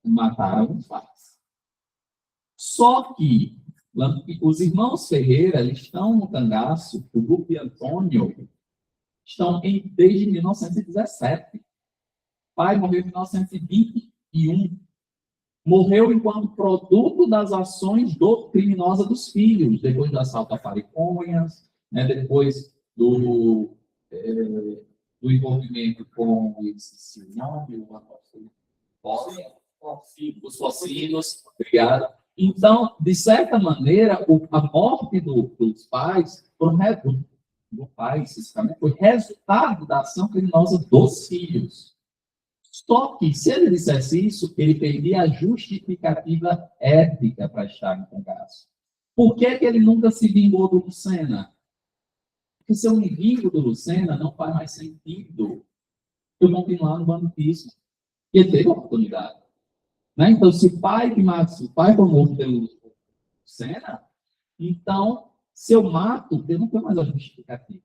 mataram os pais. Só que os irmãos Ferreira, eles estão no cangaço, o Lupe e Antônio, estão desde 1917. O pai morreu em 1921. Morreu enquanto produto das ações criminosas dos filhos, depois do assalto a Fariconhas, né, depois do envolvimento com os focinos, obrigado. Então, de certa maneira, a morte dos pais do pai, especificamente, foi resultado da ação criminosa dos filhos. Só que, se ele dissesse isso, ele perdia a justificativa ética para estar no Congresso. Por que ele nunca se vingou do Lucena? Porque ser um inimigo do Lucena não faz mais sentido eu continuar no banditismo. Ele teve a oportunidade. Né? Então, se o pai foi morto pelo Lucena, então, se eu mato, eu não tenho mais a justificativa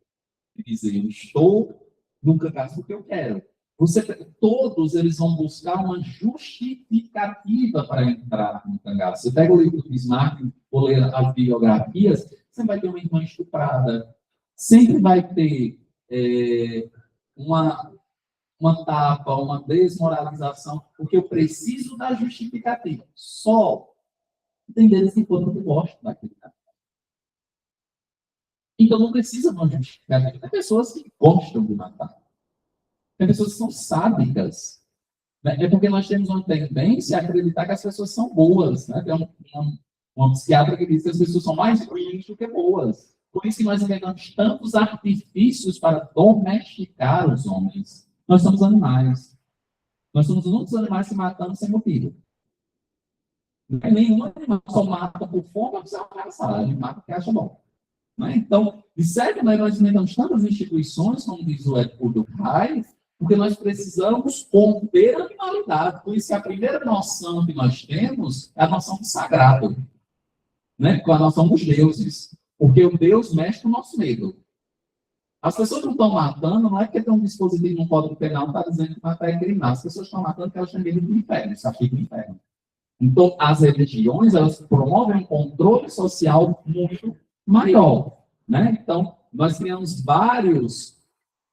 de dizer, eu estou no Congresso porque eu quero. Todos eles vão buscar uma justificativa para entrar no cangaço. Você pega o livro do Bismarck, ou ler as biografias, você vai ter uma irmã estuprada, sempre vai ter uma tapa, uma desmoralização, porque eu preciso da justificativa. Só tem deles que eu gosto daquilo. Então não precisa de uma justificativa. Tem pessoas que gostam de matar. Tem pessoas que são sádicas. Né? É porque nós temos uma tendência a acreditar que as pessoas são boas. Né? Tem uma psiquiatra que diz que as pessoas são mais ruins do que boas. Por isso que nós inventamos tantos artifícios para domesticar os homens. Nós somos animais. Nós somos os únicos animais se matando sem motivo. Nenhum animal só mata por fome ou por ser ameaçado. A gente mata porque acha bom. Né? Então, de certa maneira, nós inventamos tantas instituições, como diz o Edward Reis, porque nós precisamos conter a animalidade. Por isso que a primeira noção que nós temos é a noção do sagrado, né? Com a noção dos deuses. Porque o Deus mexe com o nosso medo. As pessoas não estão matando, não é porque tem um dispositivo no Código Penal que está dizendo que matar é crime. As pessoas estão matando porque elas têm medo do inferno, isso aqui do inferno. Então, as religiões, elas promovem um controle social muito maior. Né? Então, nós criamos vários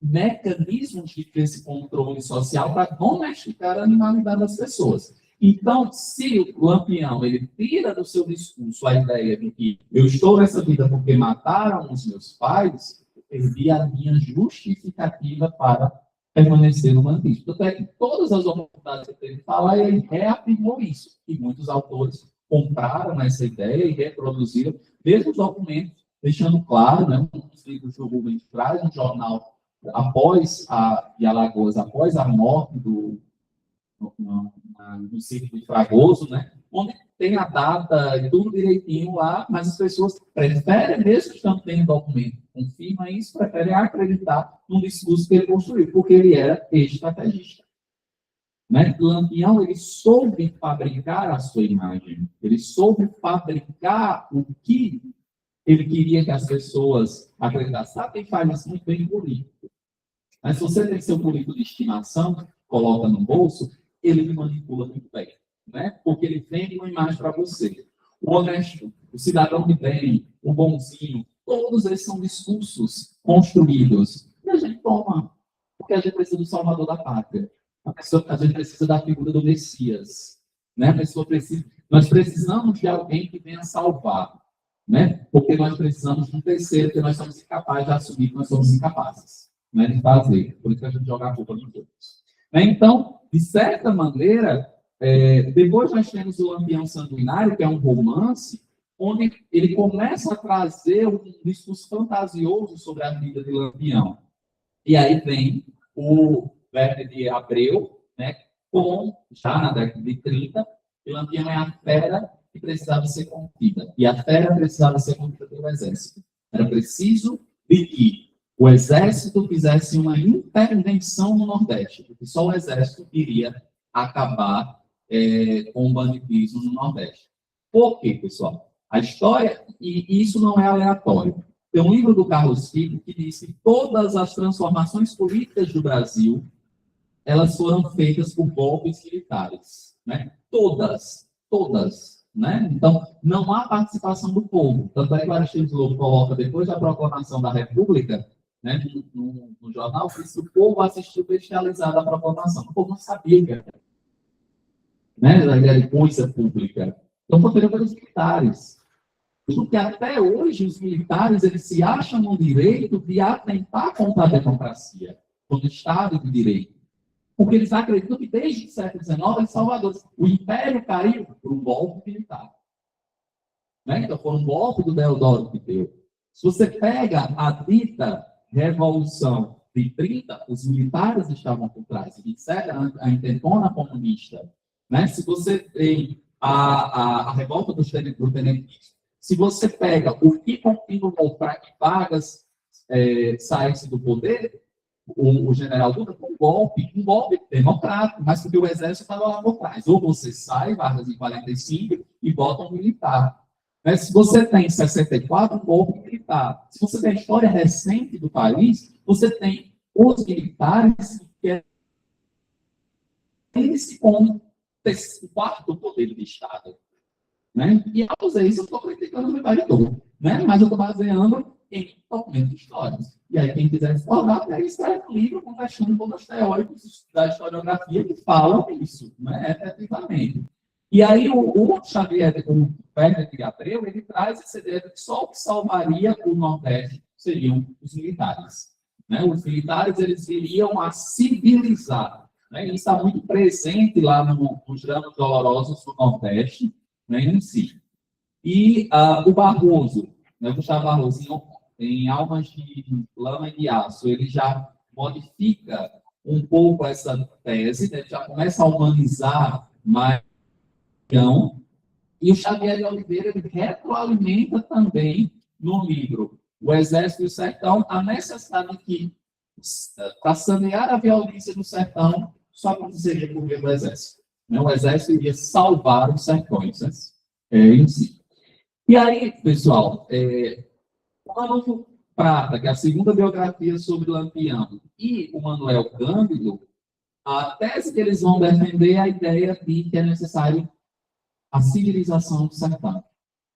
mecanismos desse controle social para domesticar a animalidade das pessoas. Então, se o Lampião ele tira do seu discurso a ideia de que eu estou nessa vida porque mataram os meus pais, eu perdi a minha justificativa para permanecer no banditismo. Tanto é que todas as oportunidades que eu teve de falar, ele reafirmou isso. E muitos autores compraram essa ideia e reproduziram mesmo os documentos, deixando claro, né, os livros do Rubens traz um jornal de Alagoas, após a morte do Círculo de Fragoso, né, onde tem a data e tudo direitinho lá, mas as pessoas preferem, mesmo estando tendo documento, confirma isso, preferem acreditar no discurso que ele construiu, porque ele era estrategista. Né? Lampião, ele soube fabricar a sua imagem, ele soube fabricar o que ele queria que as pessoas acreditassem. Sabe quem faz isso muito bem? Político. Mas se você tem seu político de estimação, coloca no bolso, ele me manipula muito bem. Né? Porque ele vende uma imagem para você. O honesto, o cidadão de bem, o bonzinho, todos eles são discursos construídos. E a gente toma, porque a gente precisa do salvador da pátria. A gente precisa da figura do Messias. Né? Nós precisamos de alguém que venha salvar. Né? Porque nós precisamos de um terceiro, porque nós somos incapazes de assumir que nós somos incapazes, né, de fazer. Por isso que a gente joga a culpa nos outros. Né? Então, de certa maneira, depois nós temos o Lampião Sanguinário, que é um romance, onde ele começa a trazer um discurso fantasioso sobre a vida de Lampião. E aí vem o Verne de Abreu, né, já na década de 30, que Lampião é a fera que precisava ser contida. E a fera precisava ser contida pelo exército. Era preciso de que o exército fizesse uma intervenção no Nordeste, porque só o exército iria acabar com o banditismo no Nordeste. Por quê, pessoal? A história, e isso não é aleatório. Tem um livro do Carlos Filho que diz que todas as transformações políticas do Brasil elas foram feitas por golpes militares, né? Todas, né? Então, não há participação do povo. Tanto é que o Aristides Lobo coloca, depois da proclamação da República, né, no jornal, que o povo assistiu bestializado à proclamação. O povo não sabia que era, né? Era coisa pública. Então, foi feito pelos militares. Porque até hoje os militares eles se acham no direito de atentar contra a democracia, contra o Estado de Direito. Porque eles acreditam que desde o século XIX, em Salvador, o Império caiu por um golpe militar. Né? Então, foi um golpe do Deodoro que deu. Se você pega a dita Revolução de 30, os militares estavam por trás, etc., a intentona comunista. Né? Se você tem a revolta do tenentismo, se você pega o que continuou para que Vargas saísse do poder, o general Dutra, um golpe democrático, mas porque o exército estava lá por trás. Ou você sai, Vargas em 45, e bota um militar. Mas se você tem em 64, um golpe militar. Se você tem a história recente do país, você tem os militares que esse como o quarto poder do Estado. Né? E ao fazer isso, eu estou criticando o militarismo, né? Mas eu estou baseando em documentos históricos. E aí, quem quiser explorar, aí escreve um livro contestando todos os teóricos da historiografia que falam isso, né? Efetivamente. E aí, o Xavier, o Fernando de Abreu, ele traz essa ideia de que só o que salvaria o Nordeste seriam os militares. Né? Os militares, eles viriam a civilizar. Né? Isso está muito presente lá nos dramas dolorosos do Nordeste, né, em si. E o Barroso, né, Gustavo Barroso, em Almas de Lama e de Aço, ele já modifica um pouco essa tese, né, já começa a humanizar mais. E o Xavier de Oliveira ele retroalimenta também no livro O Exército e o Sertão a necessidade que, para sanear a violência do sertão, só aconteceria por meio do Exército. Né? O Exército iria salvar os sertões, né? Em si. E aí, pessoal, o Adolfo Prata, que é a segunda biografia sobre Lampião, e o Manuel Cândido, a tese que eles vão defender é a ideia de que é necessário a civilização do sertão.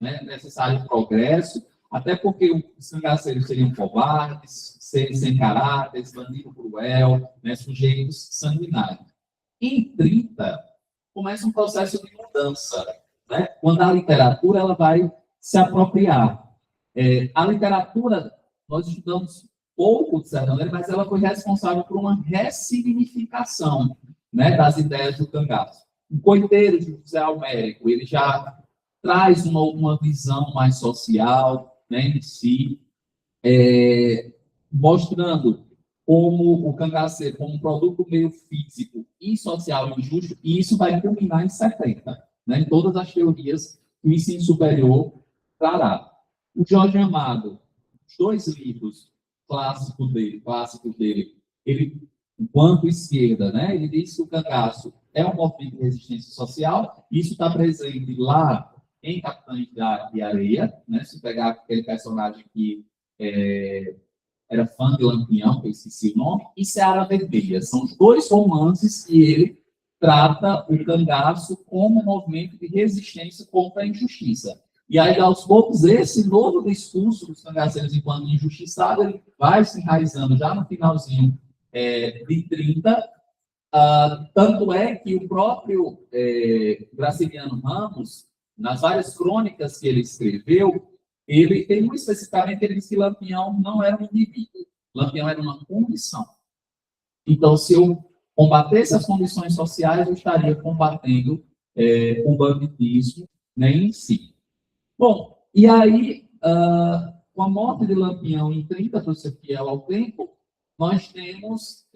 Né? É necessário progresso, até porque os cangaceiros seriam covardes, sem caráter, bandido cruel, né? Sujeitos sanguinários. Em 30, começa um processo de mudança, né? Quando a literatura ela vai se apropriar. A literatura, nós estudamos pouco, de certa maneira, mas ela foi responsável por uma ressignificação, né, das ideias do cangaço. O Coiteiro de José Almérico, ele já traz uma visão mais social, né, em si, mostrando como o cangaceiro, como um produto meio físico e social injusto, e isso vai culminar em 70, né, em todas as teorias do ensino superior trará. O Jorge Amado, os dois livros clássicos dele, ele, enquanto esquerda, né, ele diz que o cangaço é um movimento de resistência social, isso está presente lá em Capitães de Areia, né, se pegar aquele personagem que era fã de Lampião, que eu esqueci o nome, e Seara Vermelha. São os dois romances que ele trata o cangaço como um movimento de resistência contra a injustiça. E aí, aos poucos, esse novo discurso dos cangaceiros enquanto injustiçado, ele vai se enraizando já no finalzinho de 30, tanto é que o próprio Graciliano Ramos, nas várias crônicas que ele escreveu, ele tem muito especificamente, ele diz que Lampião não era um indivíduo, Lampião era uma condição. Então, se eu combatesse as condições sociais, eu estaria combatendo o banditismo, né, em si. Bom, e aí, com a morte de Lampião em 30, para ser fiel ao tempo, nós temos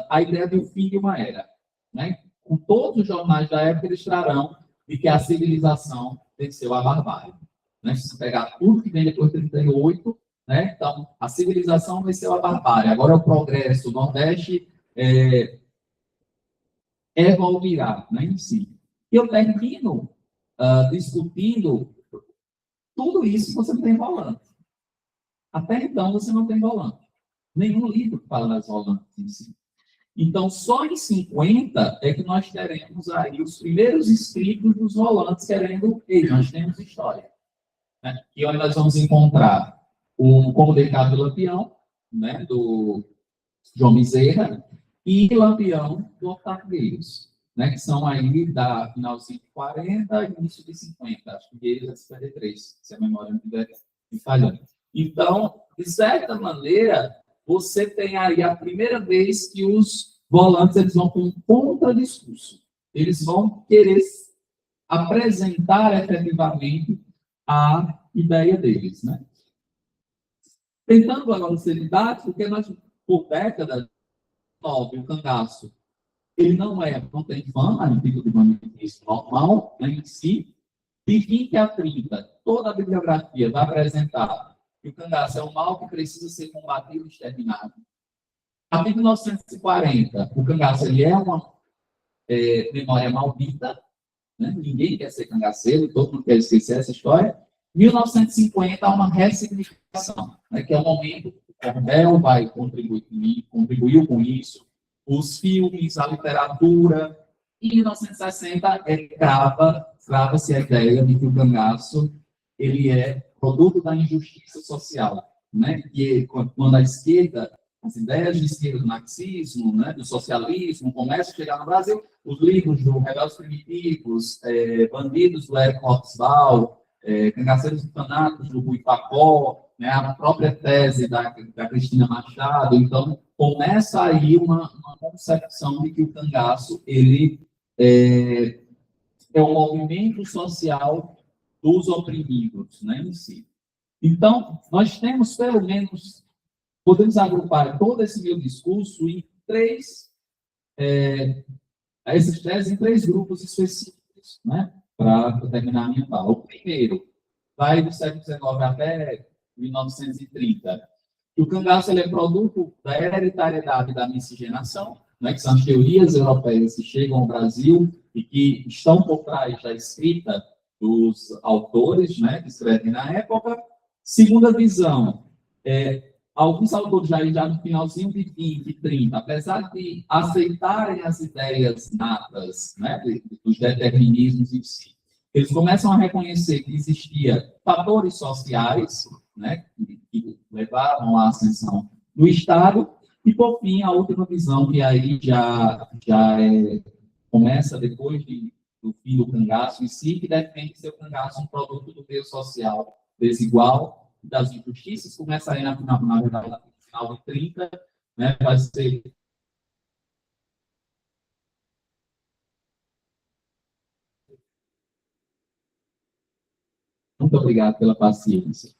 a ideia do fim de uma era. Né? Com todos os jornais da época, eles trarão de que a civilização venceu a barbárie. Né? Se você pegar tudo que vem depois de 38, né? Então, a civilização venceu a barbárie. Agora é o progresso. O Nordeste evoluirá, né, em si. E eu termino discutindo tudo isso que você não tem volante. Até então, você não tem volante. Nenhum livro fala das volantes em si. Então, só em 50 é que nós teremos aí os primeiros escritos dos volantes querendo, ei, nós temos história. Né? E onde nós vamos encontrar o Como Deitado do Lampião, né, do João Bezerra, e Lampião do Octávio Gueiros, né, que são aí da finalzinho de 40 e início de 50, acho que Gueiros é 53, se a memória não estiver me falhando. Então, de certa maneira, você tem aí a primeira vez que os volantes eles vão com um contradiscurso. Eles vão querer apresentar efetivamente a ideia deles, né? Tentando agora ser didático, porque nós, por décadas, o cangaço, ele não tem fama, no tipo de manifesto normal, né, em si. De 20 a 30, toda a bibliografia vai apresentar que o cangaço é um mal que precisa ser combatido e exterminado. A partir de 1940, o cangaço ele é uma memória maldita, né? Ninguém quer ser cangaceiro, todo mundo quer esquecer essa história. 1950 há uma ressignificação, né? Que é o momento que o Cordel vai contribuiu com isso, os filmes, a literatura. Em 1960, crava-se a ideia de que o cangaço ele é produto da injustiça social, né? E quando a esquerda, as ideias de esquerda do marxismo, né, do socialismo, começam a chegar no Brasil, os livros do Rebeldes Primitivos, Bandidos do Érico Hobsbawm, Cangaceiros e Fanáticos do Rui Facó, né, a própria tese da Cristina Machado. Então, começa aí uma concepção de que o cangaço ele é um movimento social dos oprimidos, né, em si. Então, nós temos pelo menos, podemos agrupar todo esse meu discurso em esses teses em três grupos específicos, né, para terminar a minha fala. O primeiro vai do século XIX até 1930. O cangaço ele é produto da hereditariedade da miscigenação, né, que são as teorias europeias que chegam ao Brasil e que estão por trás da escrita dos autores, né, que escrevem na época. Segunda visão, alguns autores já no finalzinho de 20 e 30, apesar de aceitarem as ideias natas, né, dos determinismos em si, eles começam a reconhecer que existia fatores sociais, né, que levaram à ascensão do Estado, e, por fim, a última visão, que aí começa depois do fim do cangaço em si, que defende ser o cangaço um produto do meio social desigual, das injustiças, começa aí na verdade, no final de 30, né, vai ser muito obrigado pela paciência.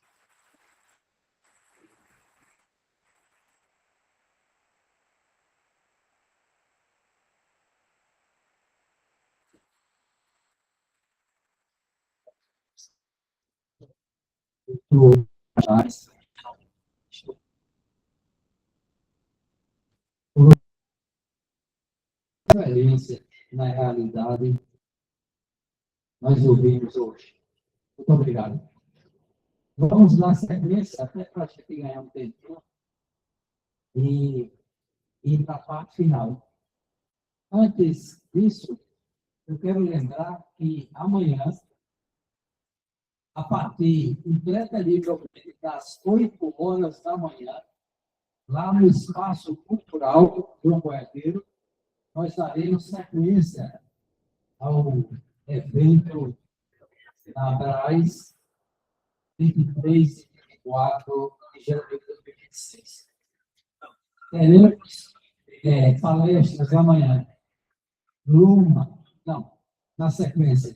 Referência, na realidade, nós ouvimos hoje. Muito obrigado. Vamos na sequência, até para a gente ganhar um tempinho, e ir para a parte final. Antes disso, eu quero lembrar que amanhã, a partir impreterivelmente das 8 horas da manhã, lá no Espaço Cultural do Boeteiro, nós daremos sequência ao evento da Braz, 23 e 24 de janeiro de 2026. Teremos palestras amanhã. Na sequência,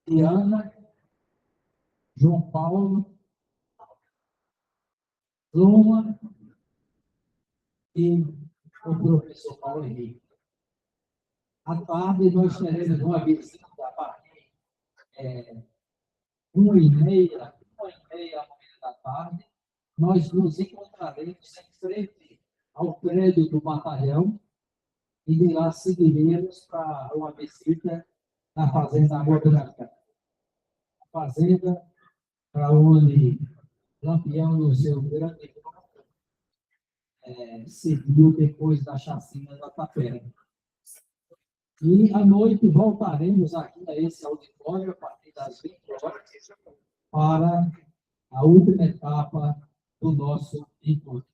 Diana, João Paulo, Luma e o professor Paulo Henrique. À tarde, nós teremos uma visita a partir de 1h30, 1h30 da tarde. Nós nos encontraremos em frente ao prédio do batalhão e de lá seguiremos para uma visita na Fazenda Água Branca. A fazenda para onde Lampião, no seu grande civil depois da chacina da Tapera. E à noite voltaremos aqui a esse auditório a partir das 20 horas para a última etapa do nosso encontro.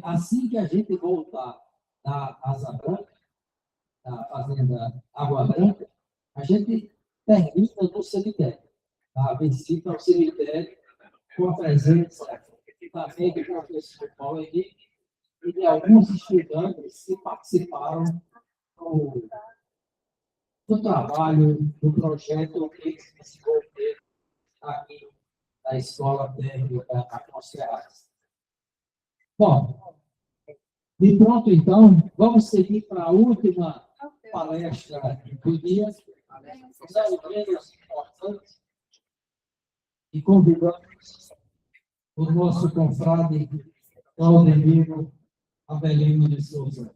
Assim que a gente voltar da Asa Branca, da Fazenda Água Branca, a gente termina no cemitério. A visita ao cemitério com a presença também do professor Paulo Henrique e de alguns estudantes que participaram do trabalho, do projeto que eles desenvolveram aqui na Escola Técnica Afonso Ferraz. Bom, de pronto, então, vamos seguir para a última palestra do dia, não menos importante, e convidamos o nosso confrade Claudemiro Avelino de Souza.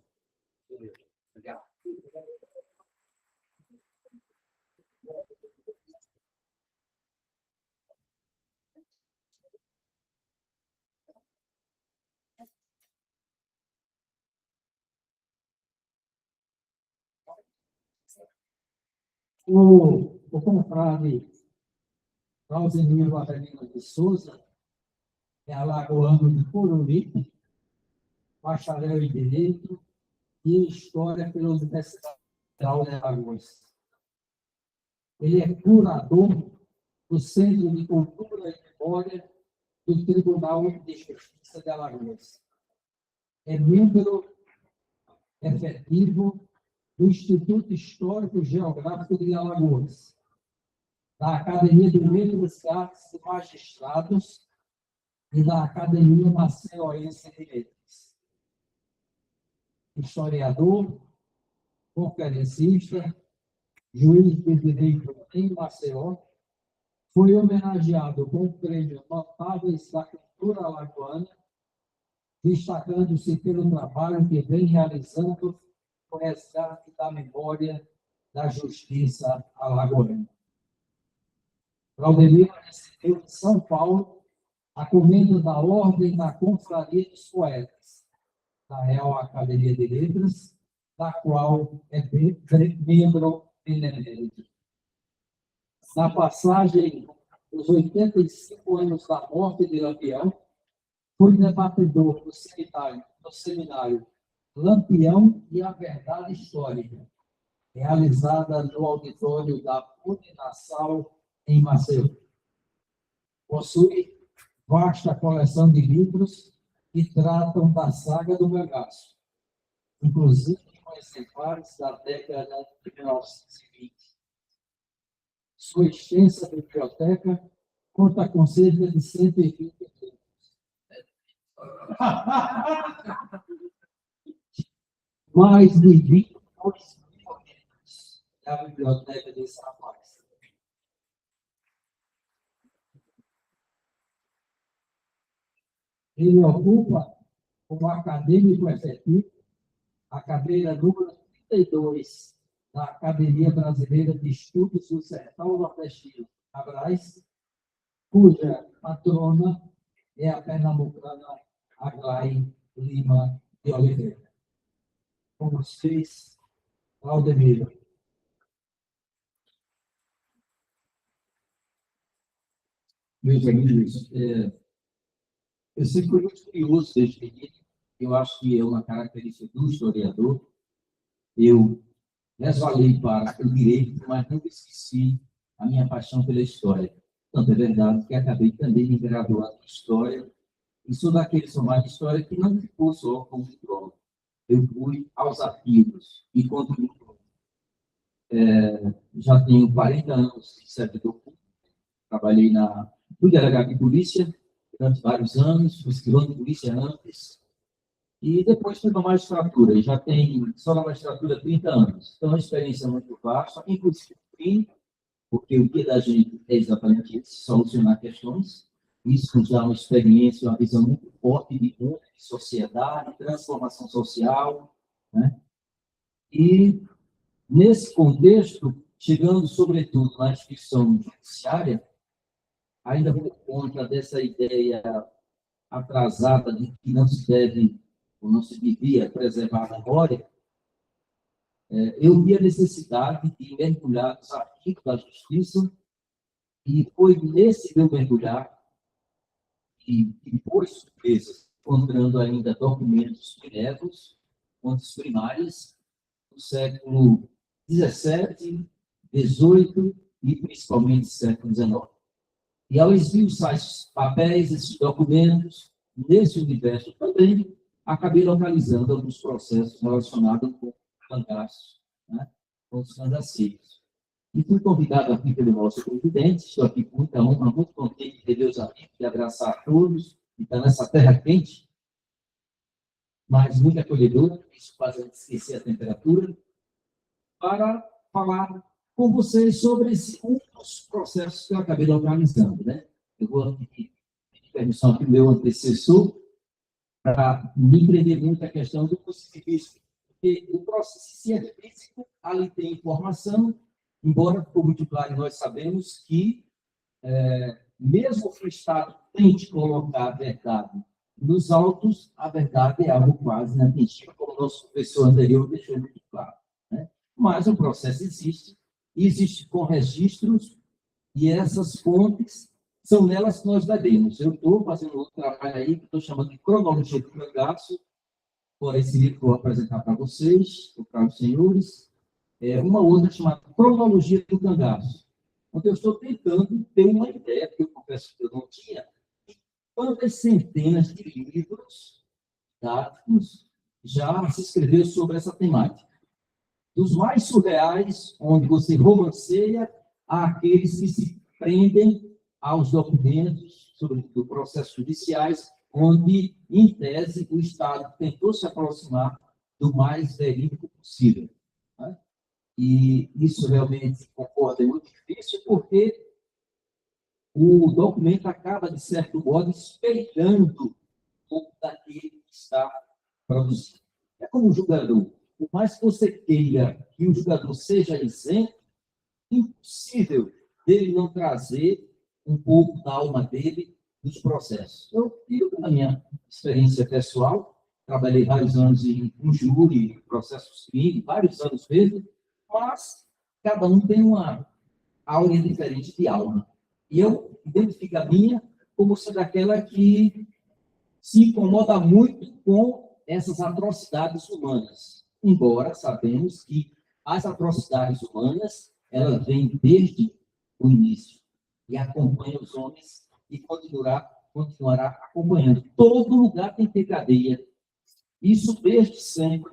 O confrade Claudemiro Avelino de Souza é alagoano de Coruripe, bacharel em Direito e em História pela Universidade Federal de Alagoas. Ele é curador do Centro de Cultura e Memória do Tribunal de Justiça de Alagoas. É membro efetivo do Instituto Histórico Geográfico de Alagoas, da Academia de Letras, Artes e Magistrados e da Academia Maceioense de Letras. Historiador, conferencista, juiz de direito em Maceió, foi homenageado com o prêmio Notáveis da Cultura Alagoana, destacando-se pelo trabalho que vem realizando no resgate da memória da justiça alagoana. Claudemiro recebeu em São Paulo a comenda da Ordem da Confraria dos Poetas, da Real Academia de Letras, da qual é membro benemérito. Na passagem dos 85 anos da morte de Lampião, foi debatedor do seminário Lampião e a Verdade Histórica, realizada no auditório da Uninassal, em Maceió. Possui vasta coleção de livros que tratam da saga do Cangaço, inclusive com exemplares da década de 1920. Sua extensa biblioteca conta com cerca de 120 livros. Mais de 22 mil livros da biblioteca de São Paulo. Ele ocupa, como acadêmico efetivo, a cadeira número 32 da Academia Brasileira de Estudos do Sertão Nordestino, ABRAS, cuja patrona é a pernambucana Aglaé Lima de Oliveira. Com vocês, Claudemiro. Meus amigos, eu sempre fui muito curioso desde pequeno. Eu acho que é uma característica do historiador. Eu resvalei para o direito, mas nunca esqueci a minha paixão pela história. Tanto é verdade que acabei também me graduando em História, e sou daqueles formados de História que não ficou só como diploma. Eu fui aos arquivos e continuo. Já tenho 40 anos de servidor público, fui delegado de polícia durante vários anos, fui escrivão de polícia antes, e depois fui para a magistratura, e já tenho só na magistratura 30 anos. Então, é uma experiência muito vasta, inclusive porque o que da gente é exatamente isso, solucionar questões. Isso nos dá uma experiência, uma visão muito forte de mundo, de sociedade, transformação social, né? E, nesse contexto, chegando, sobretudo, na instituição judiciária, ainda por conta dessa ideia atrasada de que não se deve, ou não se devia preservar a memória, eu vi a necessidade de mergulhar nos arquivos da Justiça, e foi nesse meu mergulhar que foi surpresas, encontrando ainda documentos diretos, fontes primárias, do século XVII, XVIII e principalmente século XIX. E ao esmiuçar esses papéis, esses documentos, nesse universo também, acabei localizando alguns processos relacionados com cangaços, né, com os cangaceiros. E fui convidado aqui pelo nosso presidente, estou aqui com muita honra, muito contente de ver os amigos, de abraçar a todos, e estar nessa terra quente, mas muito acolhedora, isso faz a gente esquecer a temperatura, para falar com vocês sobre um dos processos que eu acabei localizando, né? Eu vou aqui pedir permissão aqui do meu antecessor para me prender muito a questão do positivismo, porque o processo científico, ali tem informação, embora, ficou muito claro, nós sabemos que, mesmo que o Estado tente colocar a verdade nos autos, a verdade é algo quase inatingível, como o nosso professor anterior deixou muito claro, né? Mas o processo existe com registros, e essas fontes são nelas que nós devemos. Eu estou fazendo outro trabalho aí, que estou chamando de cronologia do cangaço, por esse livro que eu vou apresentar para vocês, para os senhores, uma outra chamada cronologia do cangaço, onde eu estou tentando ter uma ideia, que eu confesso que eu não tinha, de quantas centenas de livros didáticos já se escreveu sobre essa temática. Dos mais surreais, onde você romanceia, àqueles que se prendem aos documentos do processos judiciais, onde, em tese, o Estado tentou se aproximar do mais verídico possível, né? E isso realmente, concordo, é muito difícil, porque o documento acaba, de certo modo, espelhando um pouco daquele que está produzindo. É como um julgador. Por mais que você queira que o julgador seja isento, impossível dele não trazer um pouco da alma dele dos processos. Eu digo na minha experiência pessoal, trabalhei vários anos em júri, processos civis, vários anos mesmo, mas cada um tem uma áurea diferente de alma. E eu identifico a minha como sendo aquela que se incomoda muito com essas atrocidades humanas. Embora sabemos que as atrocidades humanas, elas vêm desde o início e acompanham os homens e continuará acompanhando. Todo lugar tem que ter cadeia. Isso desde sempre.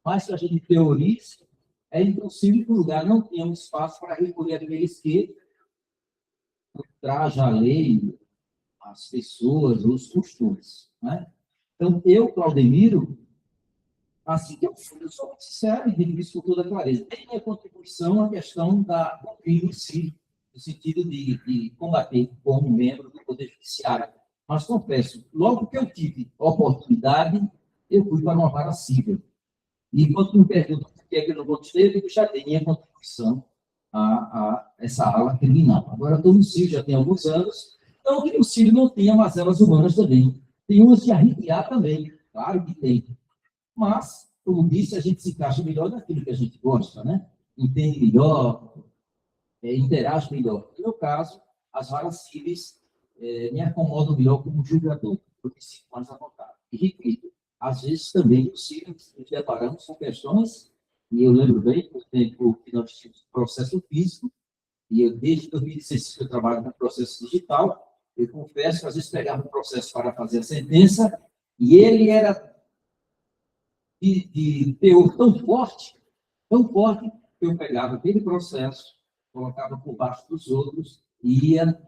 Mas que a gente teorize, é impossível que o lugar não tenha um espaço para recolher aqueles que ultrajam a lei, as pessoas, os costumes, né? Então, eu, Claudemiro, assim que eu sou muito sincero e digo isso com toda clareza, tem minha contribuição à questão do crime em si, no sentido de combater como membro do Poder Judiciário. Mas confesso, logo que eu tive oportunidade, eu fui para uma vara civil. E quando me perguntam por que é que eu não gostei, eu digo, já tem minha contribuição a essa ala criminal. Agora, estou no CIR já tem alguns anos, então que o CIR não tenha mazelas humanas também. Tem umas de arrepiar também, claro que tem. Mas, como disse, a gente se encaixa melhor naquilo que a gente gosta, né? Entende melhor, interage melhor. No meu caso, as varas civis me acomodam melhor como julgador, porque se mais à vontade. E repito, às vezes também possível nos deparamos com questões, e eu lembro bem, por tempo que nós tínhamos processo físico, e eu, desde 2016 que eu trabalho com processo digital, eu confesso que às vezes pegava um processo para fazer a sentença, e ele era de teor tão forte, que eu pegava aquele processo, colocava por baixo dos outros e ia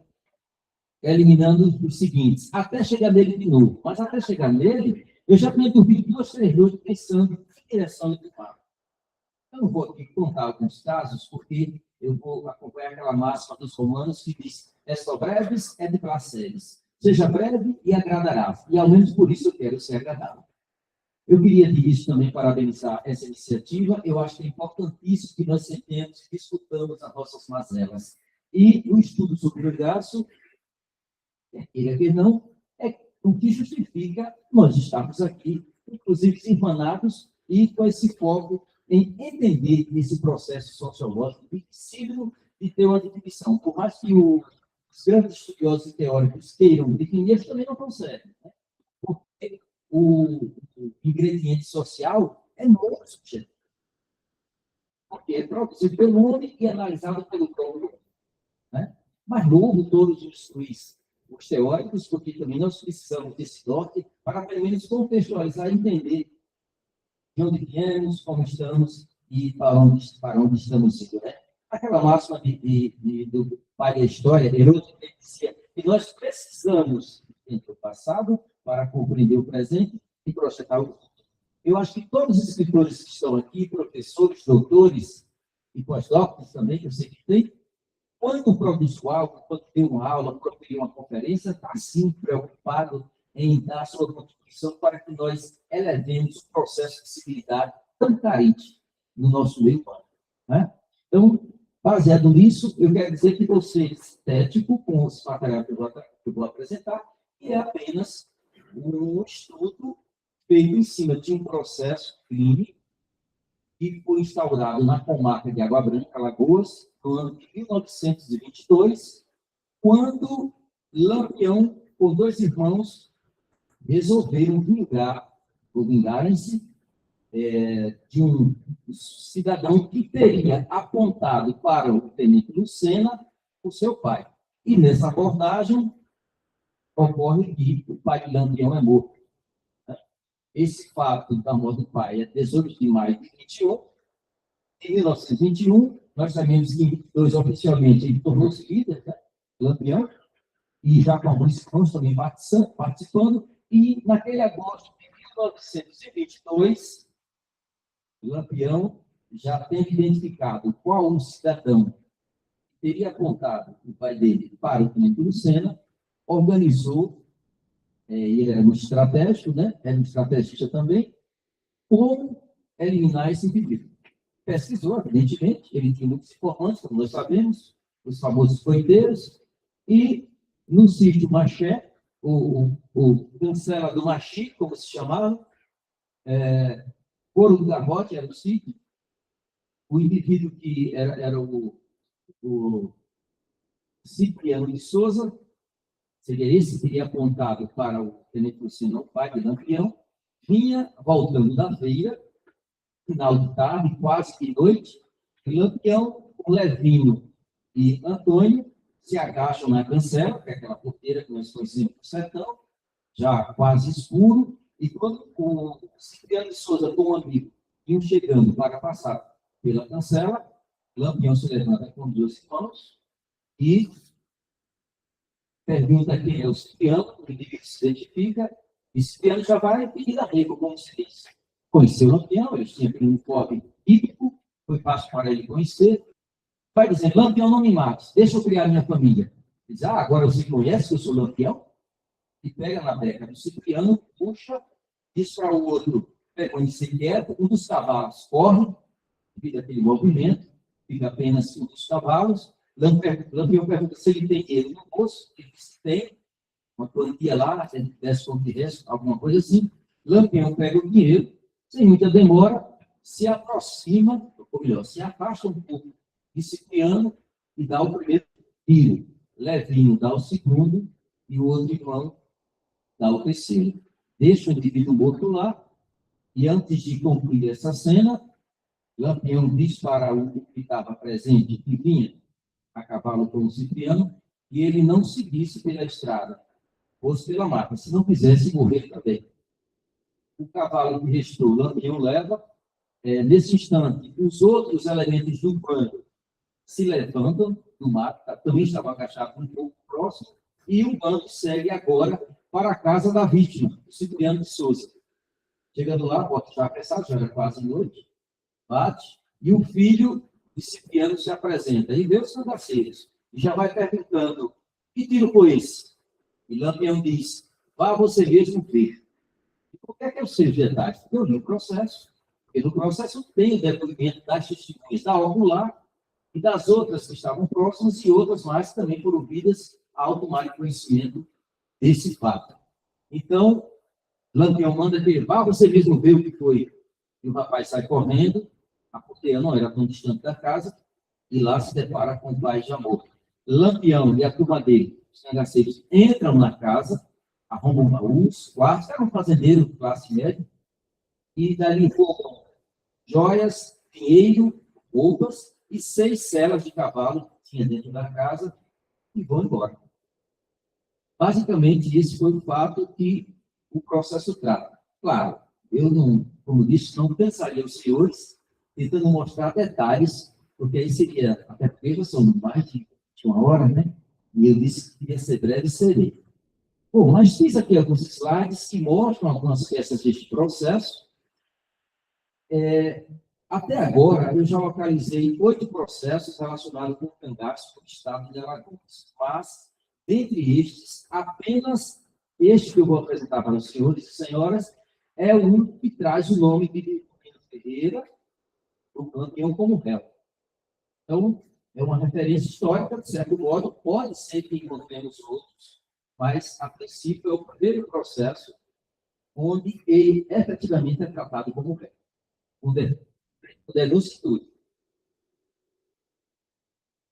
eliminando os seguintes, até chegar nele de novo. Mas até chegar nele, eu já tinha dormido 2, 3 noites pensando em que direção ele tomava. Eu não vou aqui contar alguns casos, porque eu vou acompanhar aquela máxima dos romanos que diz: "Esta breves é de prazeres. Seja breve e agradará." E ao menos por isso eu quero ser agradável. Eu queria, de início, também parabenizar essa iniciativa. Eu acho que é importantíssimo que nós sentemos, discutamos as nossas mazelas. E o estudo sobre o gasto, queira que não, é o que justifica nós estarmos aqui, inclusive desenfanados e com esse foco em entender esse processo sociológico impossível de ter uma definição. Por mais que os grandes estudiosos e teóricos queiram definir, eles também não conseguem. Né? Porque o ingrediente social é muito subjetivo. Porque é produzido pelo homem e analisado pelo próprio homem. Né? Mas novo todos os teóricos, porque também nós precisamos desse norte para, pelo menos, contextualizar e entender de onde viemos, como estamos e para onde estamos indo. Né? Aquela máxima do pai da história, Heródoto, ele dizia que nós precisamos entender o passado para compreender o presente e projetar o futuro. Eu acho que todos os escritores que estão aqui, professores, doutores e pós-doutos também, que eu sei que tem, quando produz algo, quando tem uma aula, quando tem uma conferência, está sim preocupado em dar a sua contribuição para que nós elevemos o processo de civilidade tão carente no nosso meio humano. Né? Então, baseado nisso, eu quero dizer que vou ser estético com os materiais que eu vou apresentar, e é apenas um estudo feito em cima de um processo clínico que foi instaurado na comarca de Água Branca, Alagoas, no ano de 1922, quando Lampião, com 2 irmãos, resolveram vingarem-se de um cidadão que teria apontado para o tenente Lucena o seu pai. E nessa abordagem, ocorre que o pai de Lampião é morto. Esse fato da morte do pai é 18 de maio de 21. Em 1921, nós sabemos que em 22, oficialmente, ele tornou-se líder, né? Lampião, e já com alguns irmãos também participando. E naquele agosto de 1922, Lampião já teve identificado qual o cidadão que teria apontado o pai dele para o tenente Lucena, organizou, ele era muito estratégico, né? Era um estrategista também, como eliminar esse indivíduo. Pesquisou, evidentemente, ele tinha muitos informantes, como nós sabemos, os famosos coiteiros, e no sítio Maché, o Cancela do Machi, como se chamava, Coro do Garrote era o sítio, o indivíduo que era o Cipriano de Souza, seria esse que teria apontado para o tenente Lucena, o pai de Lampião, vinha voltando da feira, final de tarde, quase que noite, e Lampião, com Levinho e Antônio se agacham na cancela, que é aquela porteira que nós conhecemos no sertão, já quase escuro, e quando o Cipriano de Souza com um amigo iam chegando para passar pela cancela, Lampião se levanta com 2 irmãos e pergunta quem é o Cipriano, o indivíduo se identifica, e Cipriano já vai pedir arrego, como se diz. Conheceu o Lampião, ele tinha um uniforme típico, foi fácil para ele conhecer. Vai dizer, Lampião, não me mate, deixa eu criar minha família. Ele diz, agora você conhece que eu sou Lampião? E pega na década do Cipriano, puxa, diz para o outro, permanece quieto, um dos cavalos corre, devido àquele movimento, fica apenas um dos cavalos. Lampião pergunta se ele tem dinheiro no bolso, ele diz que tem, uma quantia lá, se ele tivesse como tivesse, alguma coisa assim. Lampião pega o dinheiro, sem muita demora, se aproxima, ou melhor, se afasta um pouco de Cipriano e dá o primeiro tiro. Levinho dá o segundo e o outro irmão dá o terceiro. Deixa o indivíduo morto lá e antes de concluir essa cena, Lampião diz para o que estava presente, que vinha a cavalo com o Cipriano, e ele não seguisse pela estrada, fosse pela mata, se não quisesse morrer também. O cavalo que restou, Lampião leva. Nesse instante, os outros elementos do bando se levantam do mato, também estavam agachados um pouco próximo, e o bando segue agora para a casa da vítima, o Cipriano de Souza. Chegando lá, a porta já apressada, já era quase noite, bate, e o filho de Cipriano se apresenta, e vê os cangaceiros, e já vai perguntando, que tiro foi esse? E Lampião diz, vá você mesmo ver. E por que é que eu sei os detalhes? Porque eu li o processo, porque no processo tem o depoimento das testemunhas da ocular e das outras que estavam próximas, e outras mais que também foram ouvidas ao tomar conhecimento desse fato. Então, Lampião manda que vá você mesmo ver o que foi. E o rapaz sai correndo, a porteira não era tão distante da casa, e lá se depara com o pai já morto. Lampião e a turma dele, os cangaceiros, entram na casa, arrombam baús, quartos, era um fazendeiro de classe média, e dali roubam joias, dinheiro, roupas e 6 celas de cavalo que tinha dentro da casa e vão embora. Basicamente, esse foi o fato que o processo trata. Claro, eu não, como disse, não pensaria os senhores tentando mostrar detalhes, porque aí seria, até porque já são mais de uma hora, né? E eu disse que ia ser breve, serei. Bom, mas fiz aqui alguns slides que mostram algumas peças deste processo. Até agora, eu já localizei 8 processos relacionados com cangaço do estado de Alagoas. Mas, dentre estes, apenas este que eu vou apresentar para os senhores e senhoras é o único que traz o nome de Vitorino Ferreira, o Lampião, como réu. Então, é uma referência histórica, de certo modo, pode ser que encontremos outros, mas, a princípio, é o primeiro processo onde ele efetivamente é tratado como réu. O denúncio e tudo.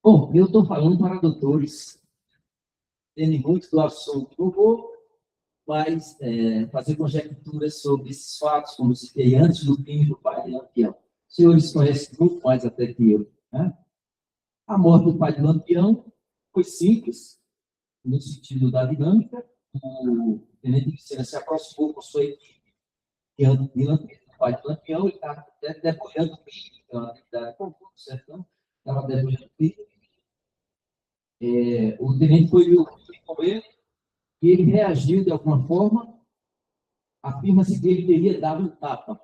Bom, eu estou falando para doutores, tendo muito do assunto, não vou mais fazer conjecturas sobre esses fatos, como citei antes do crime do pai de Lampião. Os senhores conhecem muito mais até que eu. Né? A morte do pai de Lampião foi simples, no sentido da dinâmica. O tenente Vicena se aproximou com sua equipe de Lampião, o pai de Lampião, ele estava debulhando o milho, que é uma atividade comum do sertão, estava debulhando o milho. O tenente foi com ele, e ele reagiu de alguma forma, afirma-se que ele teria dado um tapa,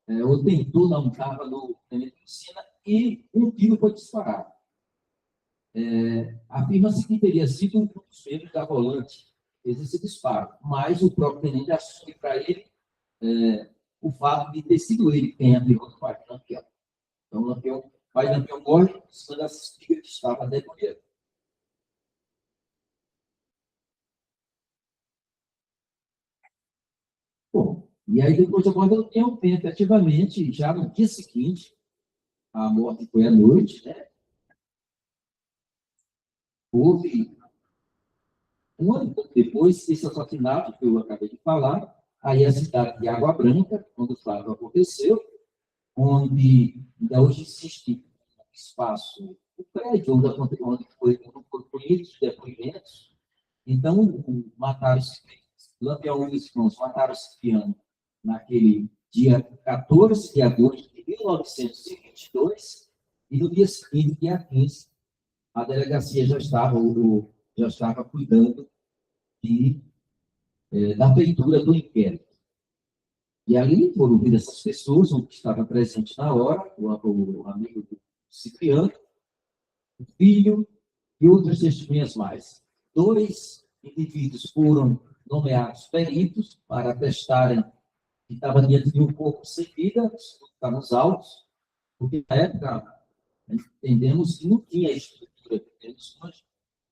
ou tentou dar um tapa no tenente Vicena, e um tiro foi disparado. Afirma-se que teria sido um dos membros da volante, fez esse disparo, mas o próprio tenente assume para ele o fato de ter sido ele quem atirou no pai de Lampião. Então, o pai de Lampião morre em cima das espigas que estava debulhando. Bom, e aí depois da morte do Lampião, tem efetivamente, já no dia seguinte, a morte foi à noite, né? Houve, um ano depois, esse assassinato que eu acabei de falar, aí a cidade de Água Branca, quando o fato aconteceu, onde ainda hoje existe um espaço, o prédio onde foram construídos os depoimentos. Então, mataram-se, Lampião e os irmãos mataram Cipriano naquele dia 14 de agosto de 1922, e no dia seguinte, dia 15, a delegacia já estava cuidando da feitura do inquérito. E ali foram ouvidas essas pessoas, um que estava presente na hora, o amigo do Cipriano, o filho e outras testemunhas mais. 2 indivíduos foram nomeados peritos para atestarem que estava diante de um corpo sem vida, está nos autos, porque na época entendemos que não tinha estrutura que temos hoje,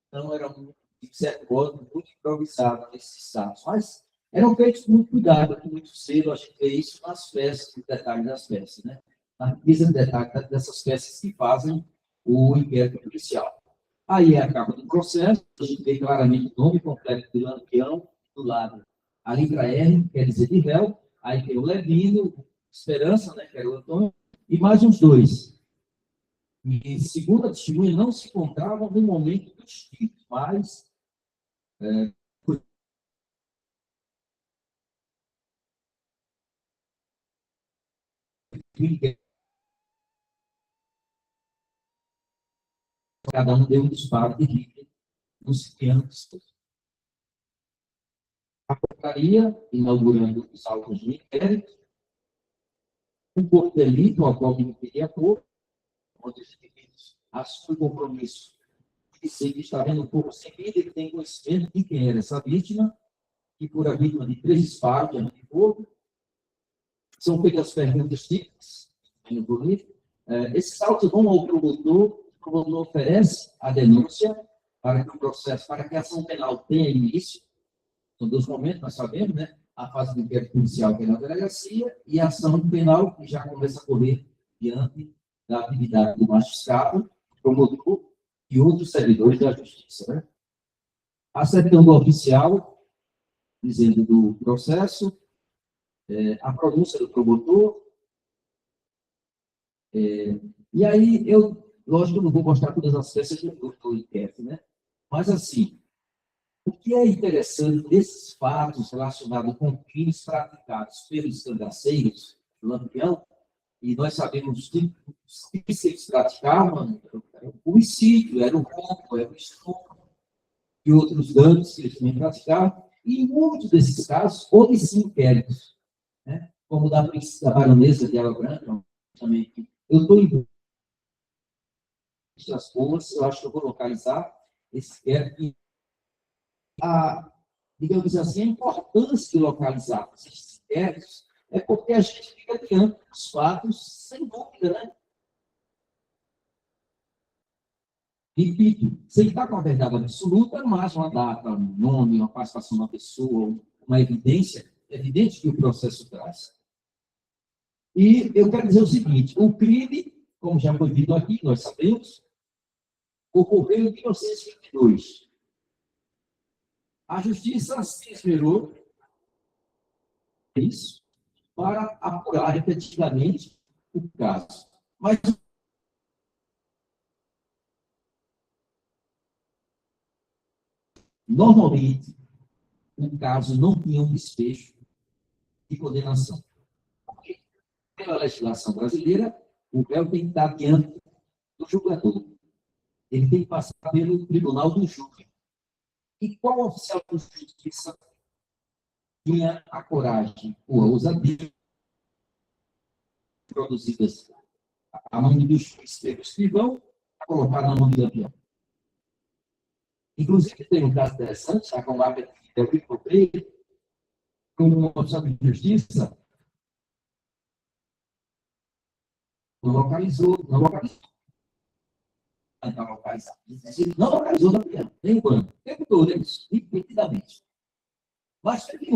então era, de certo modo, muito improvisado nesses atos. Mas eram feitos com muito cuidado, muito cedo, a gente vê isso nas peças, no detalhe das peças, né? Na riqueza de detalhe dessas peças que fazem o inquérito policial. Aí acaba do processo, a gente vê claramente o nome completo do Lampião, do lado a letra R, quer dizer de réu, aí tem o Levino, Esperança, né, que era o Antônio, e mais uns 2. E, segundo a testemunha, não se encontravam no momento dos tiros, mas cada um deu um disparo de rifle no Cipriano de Souza. A portaria, inaugurando os autos de inquérito, um corpo de delito, ao qual me referi há pouco, onde os indivíduos assumem o compromisso de dizer que está vendo um corpo sem vida e que tem conhecimento de quem era essa vítima, e por a vítima de 3 disparos de arma de fogo. São feitas perguntas típicas, esses autos vão ao promotor, o promotor oferece a denúncia para que o processo, para que a ação penal tenha início, São dois momentos, nós sabemos, né? A fase do inquérito policial, que é na delegacia, e a ação penal, que já começa a correr diante da atividade do magistrado, promotor e outros servidores da justiça, né? A certidão do oficial, dizendo do processo, a pronúncia do promotor, e aí lógico, não vou mostrar todas as peças do inquérito, né? Mas, assim, o que é interessante desses fatos relacionados com crimes praticados pelos cangaceiros do Lampião, e nós sabemos que os crimes que eles praticavam, era o homicídio, era o roubo, era o estupro, e outros danos que eles também praticavam, e em muitos desses casos, houve sim inquéritos, né? Como o da baronesa de Água Branca, também. Eu estou em as boas, eu acho que eu vou localizar esse inquérito. Digamos assim, a importância de localizar esses inquéritos é porque a gente fica diante dos fatos, sem dúvida, né? Repito, sem estar com a verdade absoluta, não haja uma data, um nome, uma participação de uma pessoa, uma evidência, é evidente que o processo traz. E eu quero dizer o seguinte, o crime, como já foi dito aqui, nós sabemos, ocorreu em 1922. A justiça se esmerou isso para apurar efetivamente o caso. Mas normalmente o caso não tinha um desfecho de condenação. Porque, pela legislação brasileira, o réu tem que estar diante do julgador. Ele tem que passar pelo tribunal do júri. E qual oficial de justiça tinha a coragem ou a ousadia produzidas a mão do juiz pelo escrivão a colocar na mão do Lampião? Inclusive, tem um caso interessante, a comarca de Del Rio Correia, como uma oficial de justiça não localizou, nem o banco, o tempo todo, nitidamente. Mas teve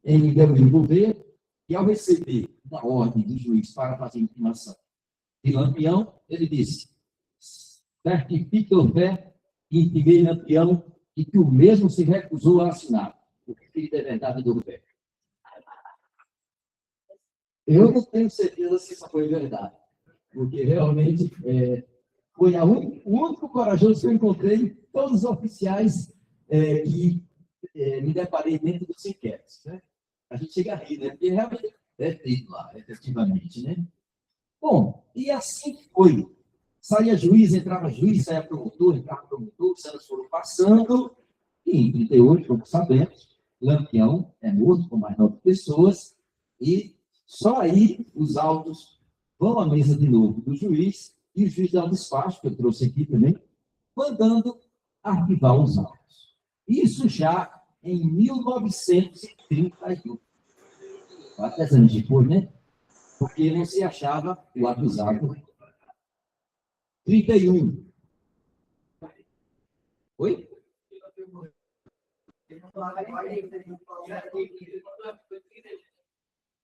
em Del Rio Correia, e ao receber da ordem do juiz para fazer intimação de Lampião, ele disse: certifique o fé e intimei Lampião e que o mesmo se recusou a assinar, porque ele é verdade do governo. Eu não tenho certeza se isso foi verdade, porque realmente foi o único corajoso que eu encontrei em todos os oficiais que me deparei dentro dos inquéritos, né? A gente chega a rir, né? Porque realmente é feito lá, efetivamente, né? Bom, e assim foi. Saía juiz, entrava juiz, saía promotor, entrava promotor, os anos foram passando, e em 38, como sabemos, Lampião é morto com mais 9 pessoas, e só aí os autos vão à mesa de novo do juiz, e o juiz dá um despacho, que eu trouxe aqui também, mandando arquivar os autos. Isso já em 1931, 4 anos depois, né? Porque não se achava o acusado. 31. Oi?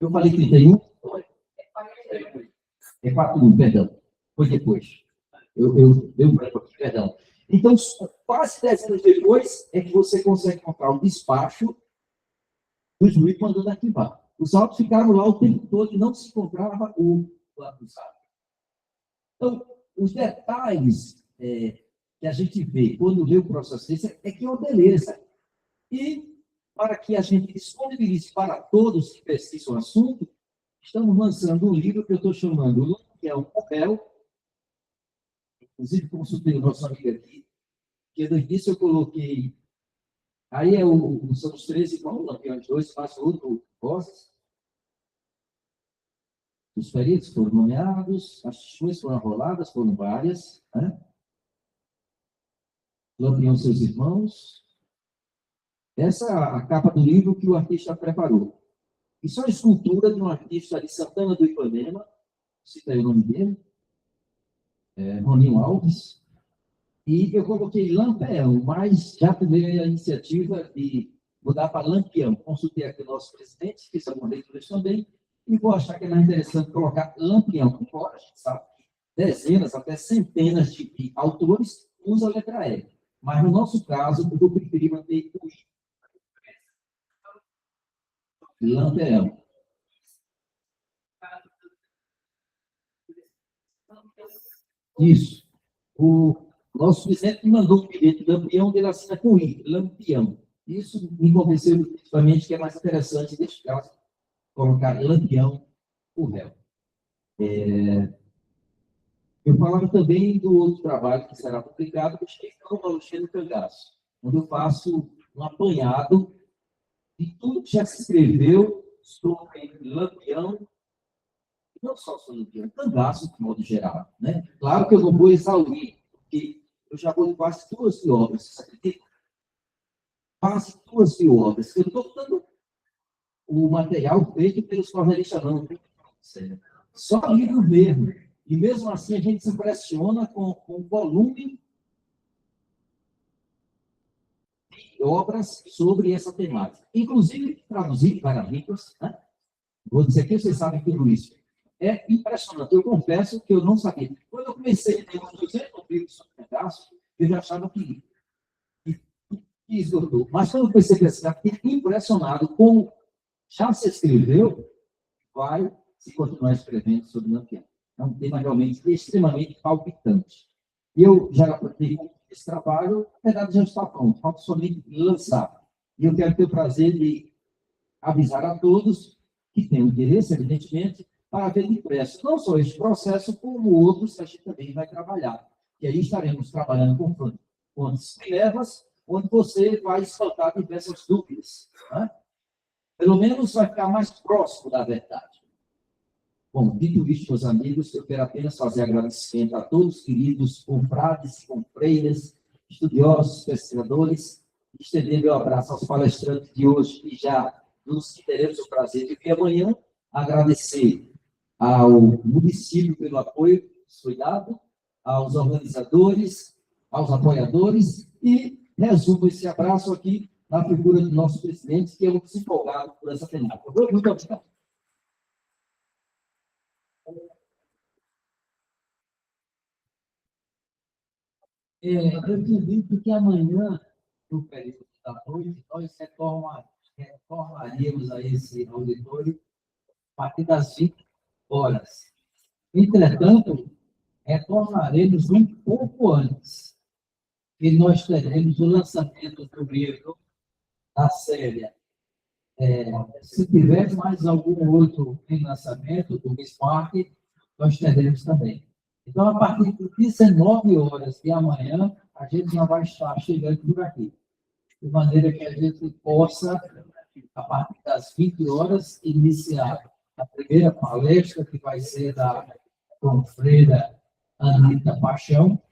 Eu falei 31? É 41, perdão. Foi depois. Eu dei um branco aqui, perdão. Então, quase 10 anos depois é que você consegue encontrar um despacho do juiz mandando arquivar. Os autos ficaram lá o tempo todo e não se encontrava o acusado. Então, os detalhes que a gente vê quando vê o processo desse é que é uma beleza. E, para que a gente disponibilize para todos que pesquisam o assunto, estamos lançando um livro que eu estou chamando, que é um papel, inclusive consultei o nosso amigo aqui, que no início eu coloquei, aí são os 13 irmãos, Lampiões 2, mais outro, Rosas. Os feridos foram nomeados, as testemunhas foram arroladas, foram várias, né? Lampião, seus irmãos. Essa é a capa do livro que o artista preparou. Isso é uma escultura de um artista de Santana do Ipanema, cita aí o nome dele, Roninho Alves, e eu coloquei Lampião, mas já tomei a iniciativa de mudar para Lampião. Consultei aqui o nosso presidente, fiz algumas leituras também, e vou achar que é mais interessante colocar Lampião. Embora a gente sabe que dezenas, até centenas de autores usam a letra L. Mas, no nosso caso, eu preferi manter o I. Lampião. Isso. O nosso presidente me mandou um bilhete Lampião, ele assina com I, Lampião. Isso me convenceu definitivamente que é mais interessante, neste caso, colocar Lampião, o réu. Eu falava também do outro trabalho que será publicado, que é o Alexandre Cangaço, onde eu faço um apanhado de tudo que já se escreveu sobre Lampião, não só sobre Lampião, Cangaço, de modo geral. Né? Claro que eu não vou exaurir, porque eu já vou em quase 2 mil obras, você acredita? Quase 2 mil obras. Eu estou dando o material feito pelos jornalistas, não. Só livro mesmo. E mesmo assim a gente se impressiona com o volume de obras sobre essa temática. Inclusive, traduzido para línguas, né? Vou dizer que vocês sabem tudo isso. É impressionante. Eu confesso que eu não sabia. Quando eu comecei a ter uns 200 livros sobre pedaço, eu já achava que esgotou. Mas quando eu comecei a pesquisar, fiquei impressionado como já se escreveu, vai se continuar escrevendo sobre Lampião. É um tema realmente extremamente palpitante. Eu já apliquei esse trabalho, na verdade já está pronto, falta somente lançar. E eu quero ter o prazer de avisar a todos que têm interesse, evidentemente, para ver impresso não só este processo, como outros que a gente também vai trabalhar. E aí estaremos trabalhando com fontes primeiras, onde você vai espantar diversas dúvidas. Né? Pelo menos vai ficar mais próximo da verdade. Bom, dito isto, meus amigos, eu quero apenas fazer agradecimento a todos os queridos confrades, confreiras, estudiosos, pesquisadores, estender meu abraço aos palestrantes de hoje e já nos teremos o prazer de ver amanhã, agradecer ao município pelo apoio que foi dado, aos organizadores, aos apoiadores e resumo esse abraço aqui na figura do nosso presidente, que é um desempolgado por essa temática. Muito obrigado. Eu acredito que amanhã, no período da noite, nós retornaríamos a esse auditório a partir das 20 horas. Entretanto, retornaremos um pouco antes, e nós teremos o lançamento do livro da série. Se tiver mais algum outro em lançamento do Bismarck, nós teremos também. Então, a partir de 19 horas de amanhã, a gente já vai estar chegando por aqui. De maneira que a gente possa, a partir das 20 horas, iniciar a primeira palestra, que vai ser da confreira Anitta Paixão,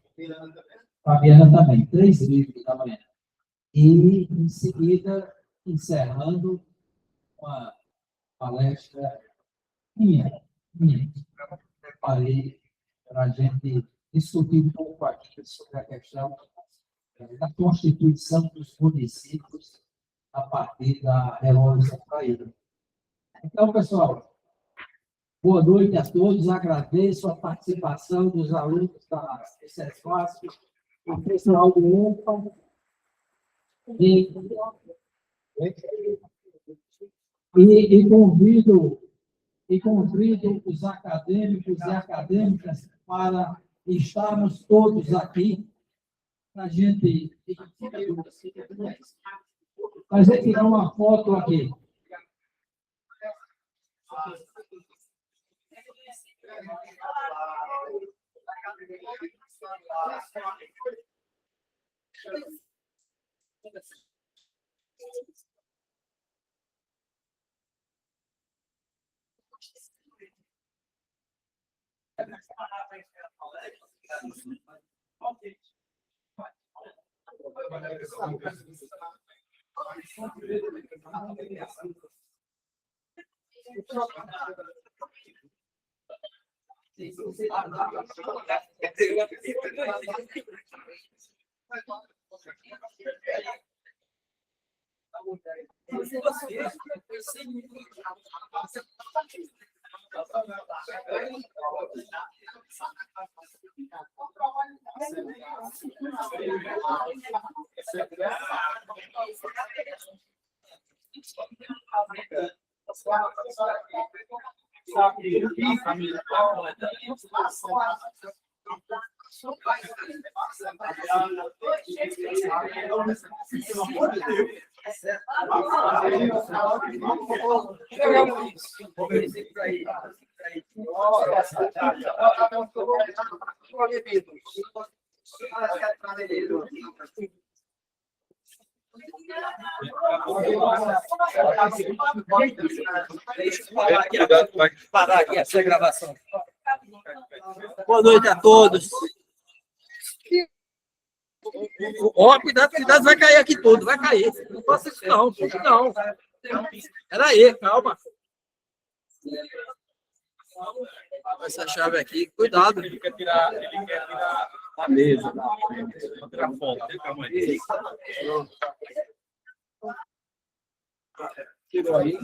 Fabiana também, 3 livros da manhã. E, em seguida, encerrando uma palestra minha. Preparei para a gente discutir um pouco aqui sobre a questão da constituição dos municípios a partir da Revolução Francesa. Então, pessoal, boa noite a todos. Agradeço a participação dos alunos da CESFASP, o pessoal do UNFA e convido os acadêmicos e acadêmicas para estarmos todos aqui, para a gente tirar uma foto aqui. Vai parar aqui essa gravação. Boa noite a todos. Ó, cuidado, vai cair aqui tudo, vai cair. Não faça isso não, não. Peraí, calma. Essa chave aqui, cuidado. Ele quer tirar a mesa. Vou tirar foto, calma aí. Tirou aí,